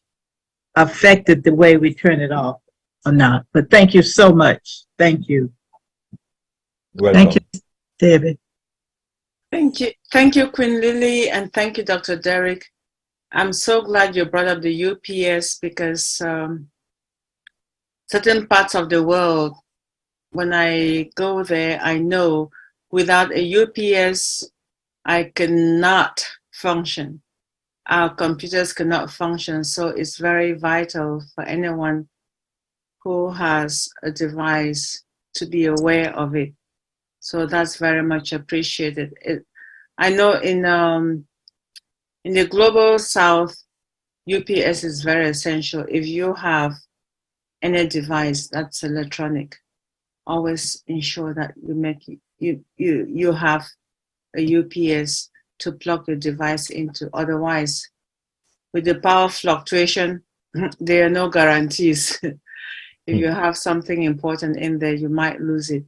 affected the way we turn it off or not. But thank you so much. Thank you. Welcome. Thank you, David. Thank you, Queen Lily, and thank you, Dr. Derek. I'm so glad you brought up the UPS because certain parts of the world, when I go there, I know without a UPS, I cannot function. Our computers cannot function. So it's very vital for anyone who has a device to be aware of it. So that's very much appreciated. I know in the global south, UPS is very essential. If you have any device that's electronic, always ensure that you have a UPS to plug the device into. Otherwise, with the power fluctuation, there are no guarantees. If you have something important in there, you might lose it.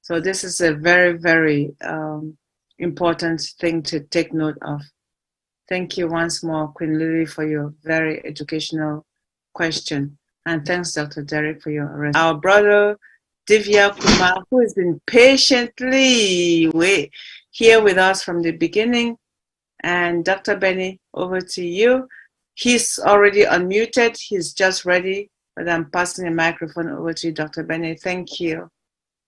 So this is a very, very important thing to take note of. Thank you once more, Queen Lily, for your very educational question. And thanks, Dr. Derek, for your response. Our brother, Divya Kumar, who has been patiently here with us from the beginning. And Dr. Benny, over to you. He's already unmuted. He's just ready, but I'm passing the microphone over to you, Dr. Benny. Thank you.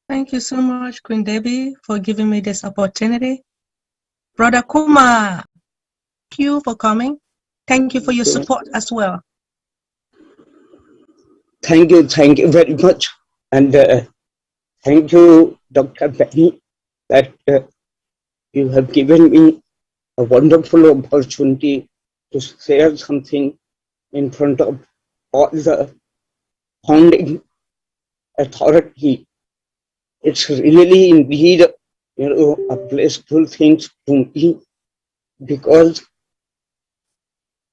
Thank you so much, Queen Debbie, for giving me this opportunity. Brother Kuma, thank you for coming. Thank you for your support as well. Thank you very much. And thank you, Dr. Benny, that you have given me a wonderful opportunity to share something in front of all the founding authority. It's really indeed, a blissful thing to me, because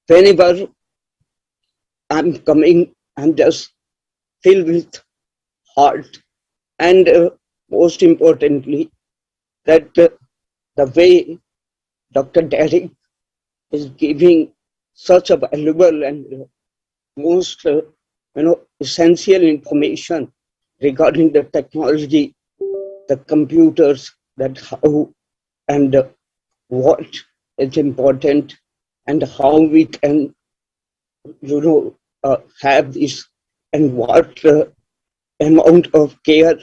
whenever I'm coming, I'm just filled with heart, and most importantly, that the way Dr. Derek is giving such a valuable and most essential information regarding the technology, the computers, that how and what is important, and how we can have this, and what amount of care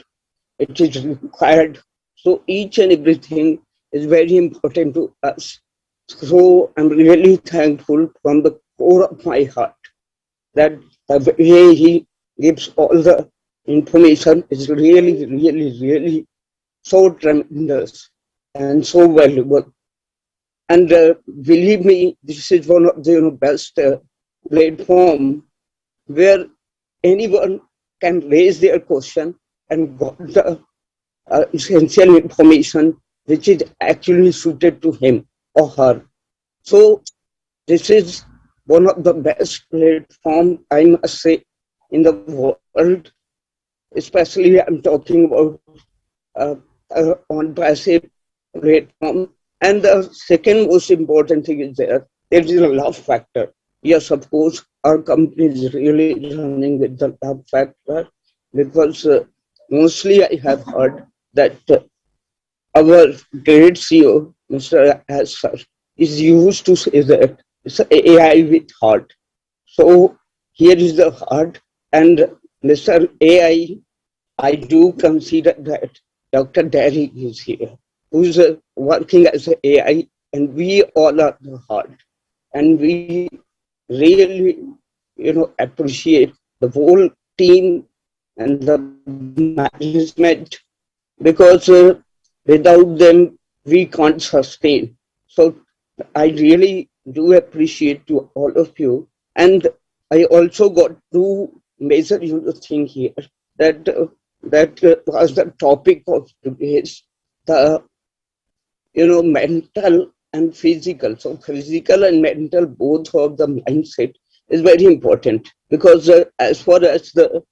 it is required. So each and everything is very important to us. So I'm really thankful from the core of my heart that the way he gives all the information is really, really, really so tremendous and so valuable. And believe me, this is one of the best platform where anyone can raise their question and got the essential information which is actually suited to him or her. So this is one of the best platforms, I must say, in the world. Especially I'm talking about ONPASSIVE platform. And the second most important thing is there is a love factor. Yes, of course, our company is really running with the love factor, because mostly I have heard that our great CEO, Mr. Asher, is used to say that it's AI with heart. So here is the heart, and Mr. AI, I do consider that Dr. Derek is here, who's working as an AI, and we all are the heart. And we really, appreciate the whole team and the management, because without them, we can't sustain. So I really do appreciate to all of you. And I also got two major things here that was the topic of today's, the mental and physical. So physical and mental, both of the mindset is very important, because as far as the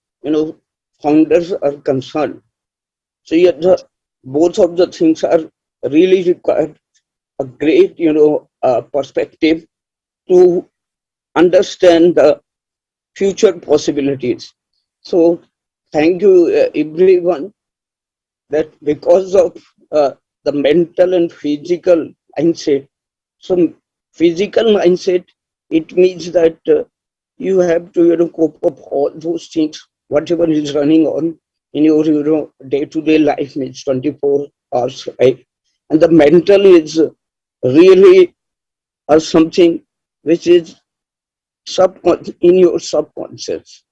founders are concerned, so both of the things are really required a great perspective to understand the future possibilities. So thank you everyone, that because of the mental and physical mindset. So physical mindset, it means that you have to cope up all those things, whatever is running on in your day-to-day life, means 24 hours, right? And the mental is really something which is in your subconscious,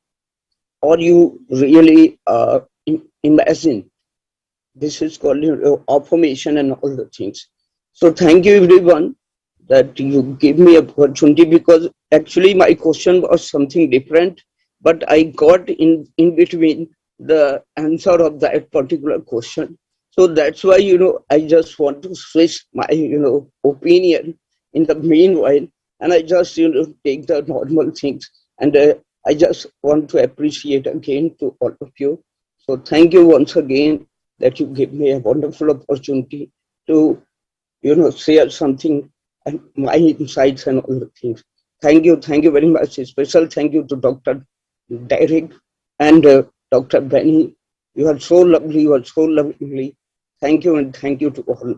or you really imagine. This is called affirmation and all the things. So thank you everyone that you give me an opportunity, because actually my question was something different, but I got in between the answer of that particular question. So that's why I just want to switch my opinion in the meanwhile, and I just take the normal things, and I just want to appreciate again to all of you. So thank you once again that you give me a wonderful opportunity to share something and my insights and all the things. Thank you very much. A special thank you to Dr. Derek and Dr. Benny. You are so lovely. You are so lovely. Thank you, and thank you to all.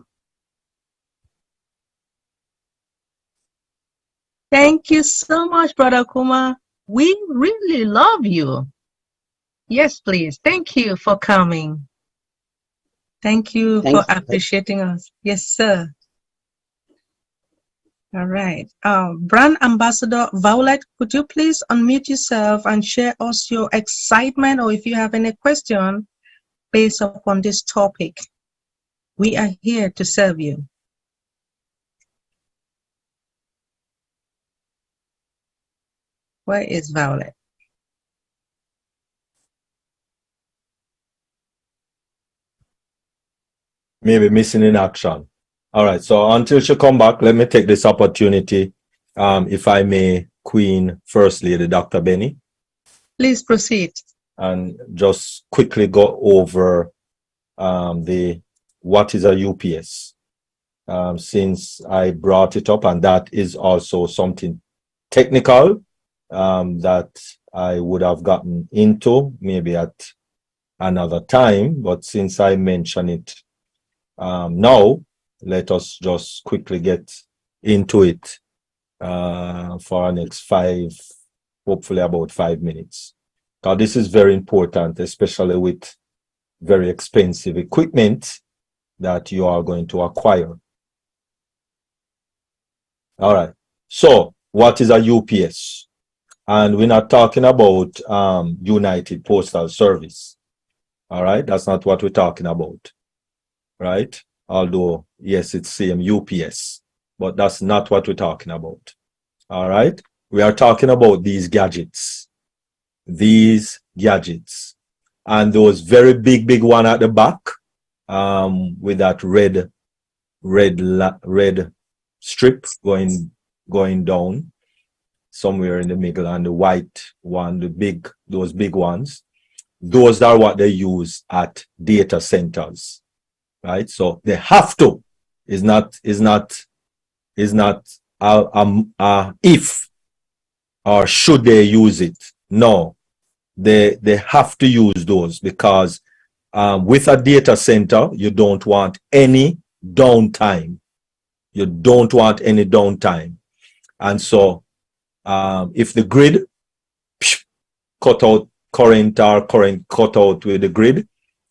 Thank you so much, Brother Kuma. We really love you. Yes, please. Thank you for coming. Thank you for appreciating us. Yes, sir. All right. Brand Ambassador Violet, could you please unmute yourself and share us your excitement, or if you have any question based upon this topic? We are here to serve you. Where is Violet? Maybe missing in action. All right. So until she come back, let me take this opportunity, if I may, Queen First Lady Dr. Benny, Please proceed. and just quickly go over the what is a UPS, since I brought it up, and that is also something technical that I would have gotten into maybe at another time, but since I mention it now, let us just quickly get into it for our next hopefully about 5 minutes. Because this is very important, especially with very expensive equipment that you are going to acquire. All right. So what is a UPS? And we're not talking about United Postal Service. All right. That's not what we're talking about. Right? Although, yes, it's same UPS, but that's not what we're talking about. All right? We are talking about these gadgets. These gadgets. And those very big one at the back, with that red strip going down somewhere in the middle, and the white one, those big ones. Those are what they use at data centers. Right? So they have to, is not if or should they use it. No, they have to use those, because with a data center, you don't want any downtime. You don't want any downtime. And so if the grid cut out current, or current cut out with the grid,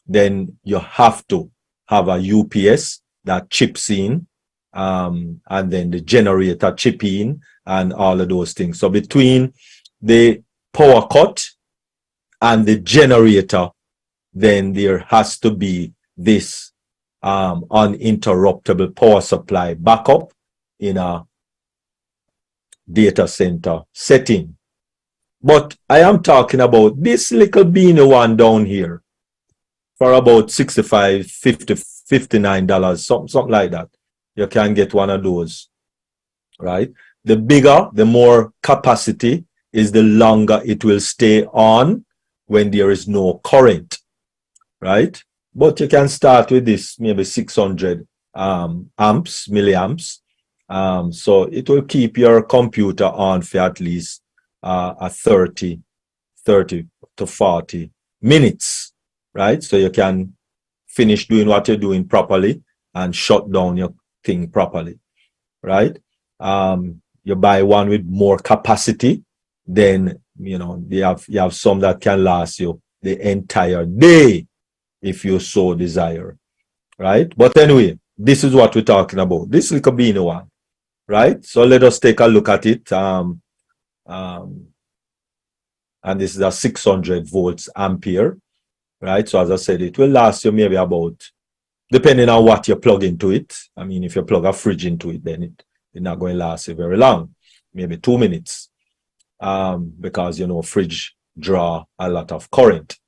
then you have to have a UPS that chips in, and then the generator chip in, and all of those things. So between the power cut and the generator, then there has to be this uninterruptible power supply backup in a data center setting. But I am talking about this little beanie one down here, for about $65, $50, $59, something like that. You can get one of those, right? The bigger, the more capacity is, the longer it will stay on when there is no current, right? But you can start with this, maybe 600 milliamps. So it will keep your computer on for at least 30 to 40 minutes. Right? So you can finish doing what you're doing properly and shut down your thing properly. Right? You buy one with more capacity, then, you know, you have some that can last you the entire day if you so desire. Right? But anyway, this is what we're talking about. This little beanie one. Right? So let us take a look at it. And this is a 600 volts ampere. Right? So as I said, it will last you maybe about, depending on what you plug into it. I mean, if you plug a fridge into it, then it's not going to last you very long, maybe 2 minutes, because, you know, fridge draw a lot of current.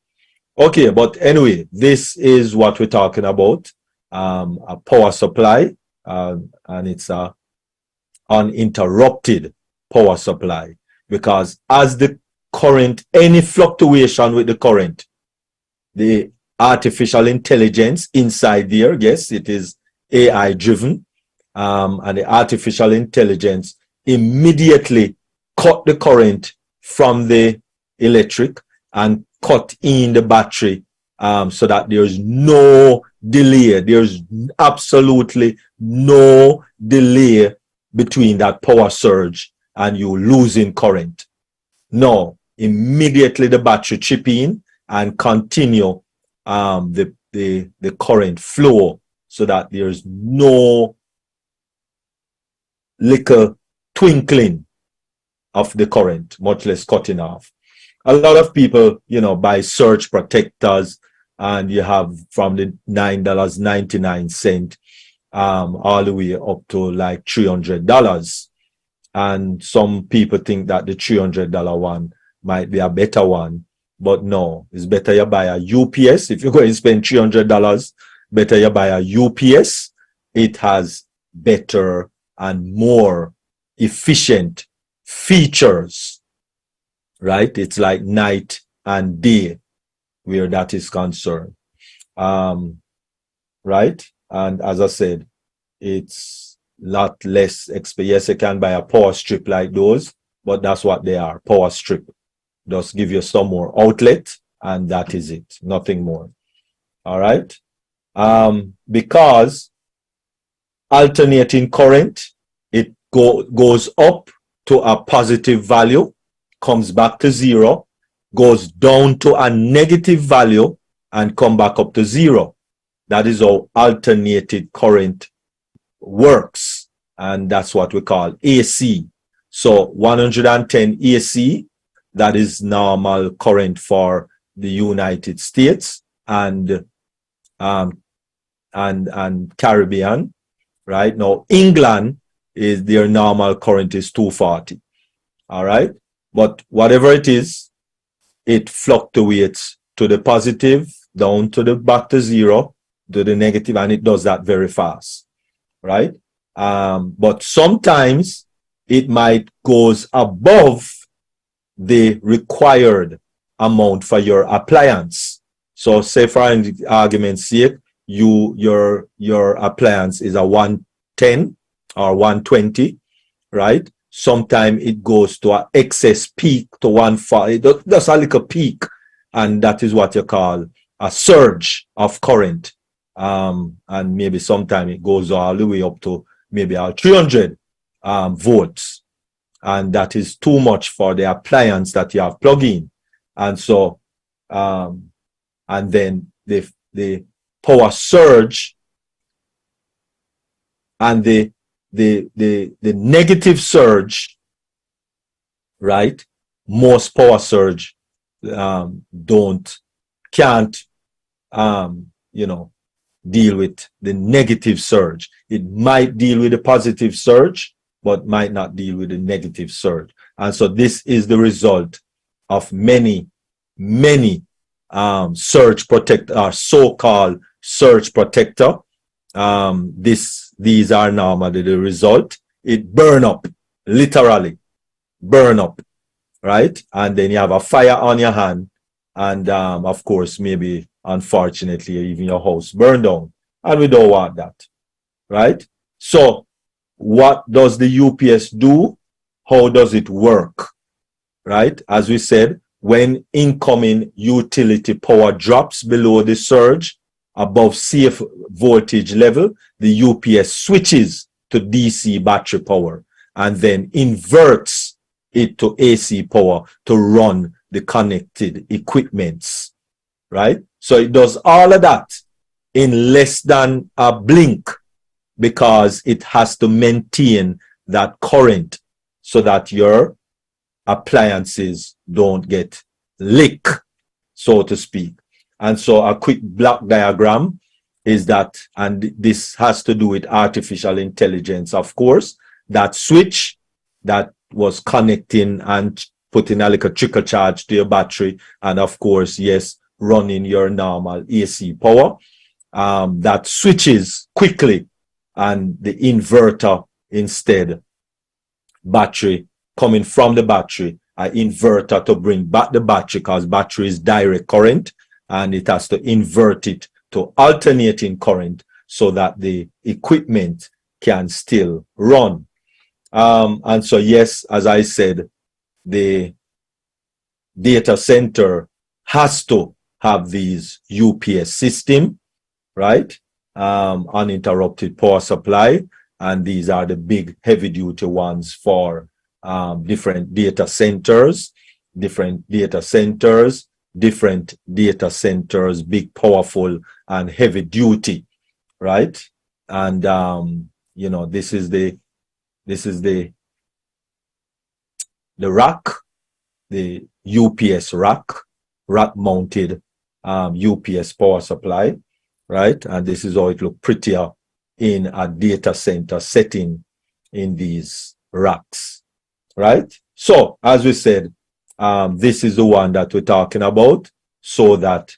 Okay, but anyway, this is what we're talking about, a power supply, and it's a uninterrupted power supply, because as the current, any fluctuation with the current, the artificial intelligence inside there, yes, it is AI driven, and the artificial intelligence immediately cut the current from the electric and cut in the battery, so that there's no delay. There's absolutely no delay between that power surge and you losing current. No, immediately the battery chip in and continue the current flow, so that there's no little twinkling of the current, much less cutting off. A lot of people, you know, buy surge protectors, and you have from the $9.99 all the way up to like $300. And some people think that the $300 one might be a better one, but no, it's better you buy a UPS. If you're going to spend $300, better you buy a UPS. It has better and more efficient features, right? It's like night and day where that is concerned, right? And as I said, it's lot less expensive. Yes, you can buy a power strip like those, but that's what they are, power strip. Just give you some more outlet, and that is it, nothing more. All right? Because alternating current, it goes up to a positive value, comes back to zero, goes down to a negative value, and come back up to zero. That is how alternated current works, and that's what we call AC. So 110 AC, that is normal current for the United States and Caribbean. Right now, England is their normal current is 240. All right, but whatever it is, it fluctuates to the positive, down to the back to zero, to the negative, and it does that very fast. Right? But sometimes it might goes above the required amount for your appliance. So say for argument's sake, your appliance is a 110 or 120, right? Sometimes it goes to an excess peak to 140. That's a little peak, and that is what you call a surge of current. And maybe sometime it goes all the way up to maybe 300 volts, and that is too much for the appliance that you have plugged in. And so and then the power surge and the negative surge, right? Most power surge can't you know, deal with the negative surge. It might deal with the positive surge, but might not deal with the negative surge. And so this is the result of many surge protector, or so-called surge protector. These are normally the result. It burn up, literally burn up, right? And then you have a fire on your hand, and of course, maybe unfortunately, even your house burned down, and we don't want that, right? So what does the UPS do? How does it work, right? As we said, when incoming utility power drops below the surge above safe voltage level, the UPS switches to DC battery power and then inverts it to AC power to run the connected equipments, right? So it does all of that in less than a blink, because it has to maintain that current so that your appliances don't get leak, so to speak. And so a quick block diagram is that, and this has to do with artificial intelligence, of course, that switch that was connecting and putting a little trickle charge to your battery, and of course, yes, running your normal AC power, that switches quickly, and the inverter instead, battery coming from the battery, an inverter to bring back the battery, because battery is direct current, and it has to invert it to alternating current so that the equipment can still run. And so, yes, as I said, the data center has to have these UPS system, right? Uninterrupted power supply, and these are the big heavy duty ones for different data centers, big, powerful, and heavy duty, right? And you know, this is the This is the rack, the UPS rack mounted UPS power supply, right? And this is how it look prettier in a data center setting in these racks, right? So as we said, this is the one that we're talking about, so that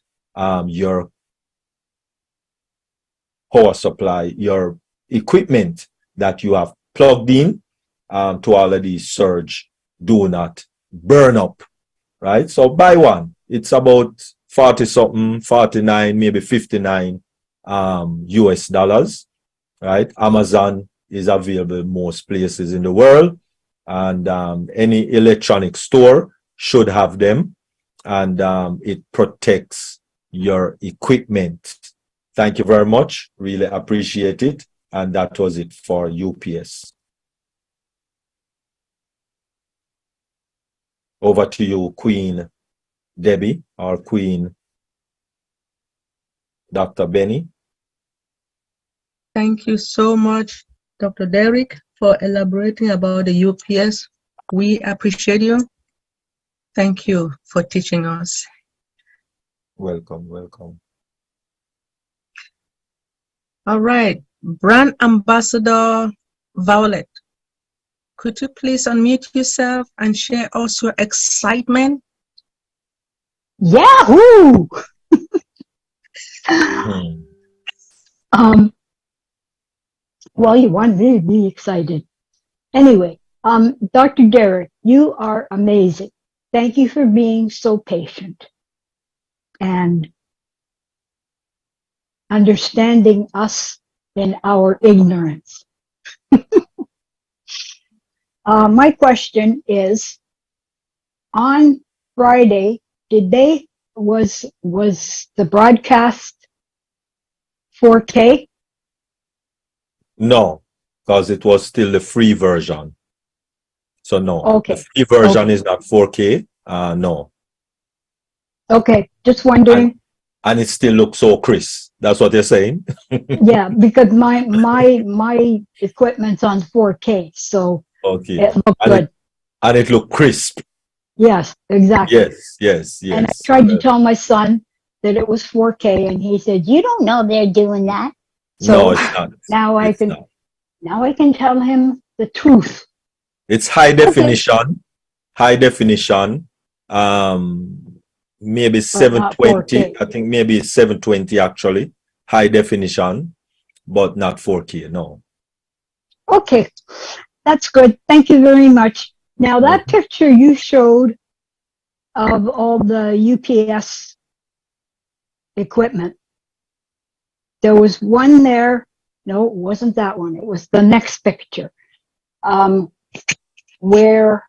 your power supply, your equipment that you have plugged in to all of these surge do not burn up, right? So buy one. It's about 40 something, 49, maybe 59 US dollars, right? Amazon is available in most places in the world, and any electronic store should have them, and it protects your equipment. Thank you very much. Really appreciate it. And that was it for UPS. Over to you, Queen Debbie, or Queen Dr. Benny. Thank you so much, Dr. Derek, for elaborating about the UPS. We appreciate you. Thank you for teaching us. Welcome, welcome. All right, Brand Ambassador Violet, could you please unmute yourself and share us your excitement? Yahoo! Well, you want me to be excited. Anyway, Dr. Derek, you are amazing. Thank you for being so patient and understanding us in our ignorance. My question is, on Friday, was the broadcast 4K? No, because it was still the free version. So no, Okay. the free version is not 4K. No. Okay, just wondering. And it still looks so crisp. That's what they're saying. Yeah, because my equipment's on 4K, so Okay. it looked good. And it looked crisp. Yes, exactly. Yes. And I tried to tell my son that it was 4K, and he said, "You don't know they're doing that." So no, it's not. now I can tell him the truth. It's high definition. High definition. Maybe 720. I think maybe 720 actually. High definition, but not 4K. No. Okay, that's good. Thank you very much. Now that picture you showed of all the UPS equipment, there was one there. No, it wasn't that one. It was the next picture, where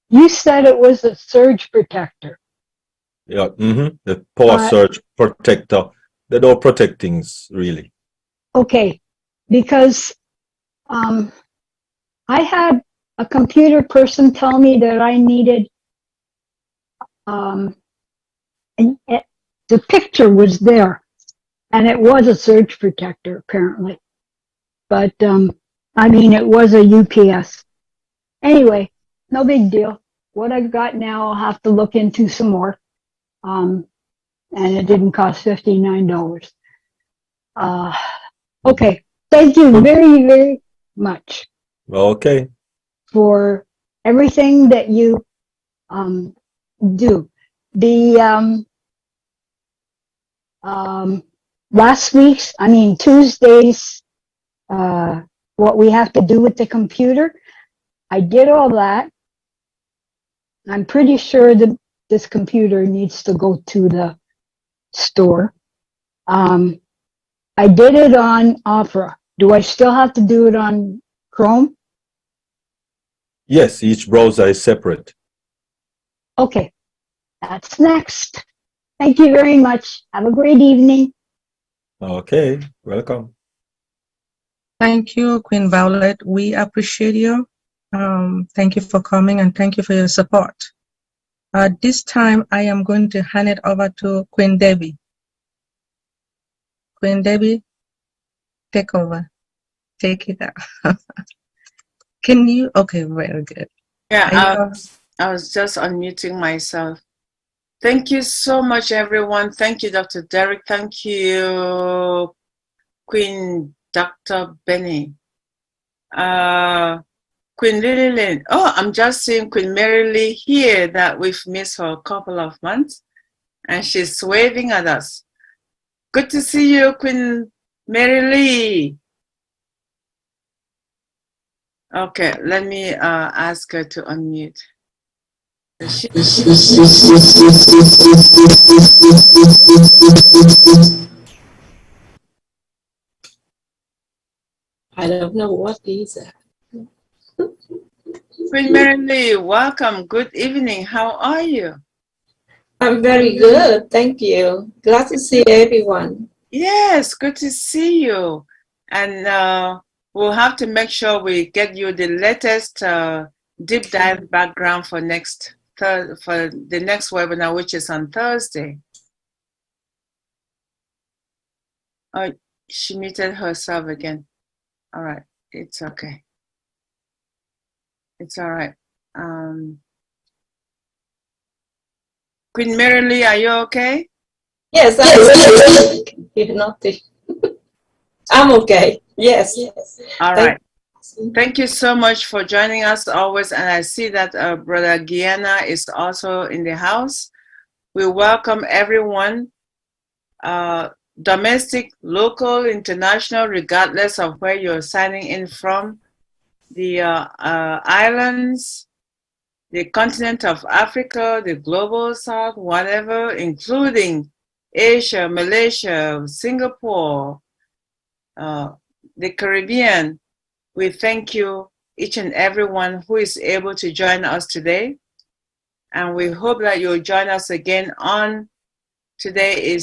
you said it was a surge protector. Yeah. The power surge protector. They don't protect things really. Okay, because I had a computer person tell me that I needed, and the picture was there, and it was a surge protector apparently, but I mean it was a UPS. Anyway, no big deal. What I've got now, I'll have to look into some more, and it didn't cost $59. Okay, thank you very, very much. Okay. For everything that you do. The Tuesdays, what we have to do with the computer, I did all that. I'm pretty sure that this computer needs to go to the store. I did it on Opera. Do I still have to do it on Chrome? Yes, each browser is separate. Okay, that's next. Thank you very much. Have a great evening. Okay, welcome. Thank you, Queen Violet. We appreciate you. Thank you for coming and thank you for your support. This time, I am going to hand it over to Queen Debbie. Queen Debbie, take over. Take it out. Can you? Okay, very good. Yeah, I was just unmuting myself. Thank you so much, everyone. Thank you, Dr. Derek. Thank you, Queen Dr. Benny. Queen Lily Lynn. Oh, I'm just seeing Queen Mary Lee here that we've missed for a couple of months. And she's waving at us. Good to see you, Queen Mary Lee. Okay, let me ask her to unmute. I don't know what these are. Queen Mary Lee, welcome. Good evening. How are you? I'm very good, thank you. Glad to see everyone. Yes, good to see you. And we'll have to make sure we get you the latest deep dive background for for the next webinar, which is on Thursday. Oh, she muted herself again. All right, it's okay. It's all right. Queen Mary Lee, are you okay? Yes, I'm okay. Yes. All right. Thank you so much for joining us always. And I see that Brother Guyana is also in the house. We welcome everyone, domestic, local, international, regardless of where you're signing in from, the islands, the continent of Africa, the global south, whatever, including Asia, Malaysia, Singapore, the Caribbean. We thank you, each and everyone who is able to join us today. And we hope that you'll join us again on today is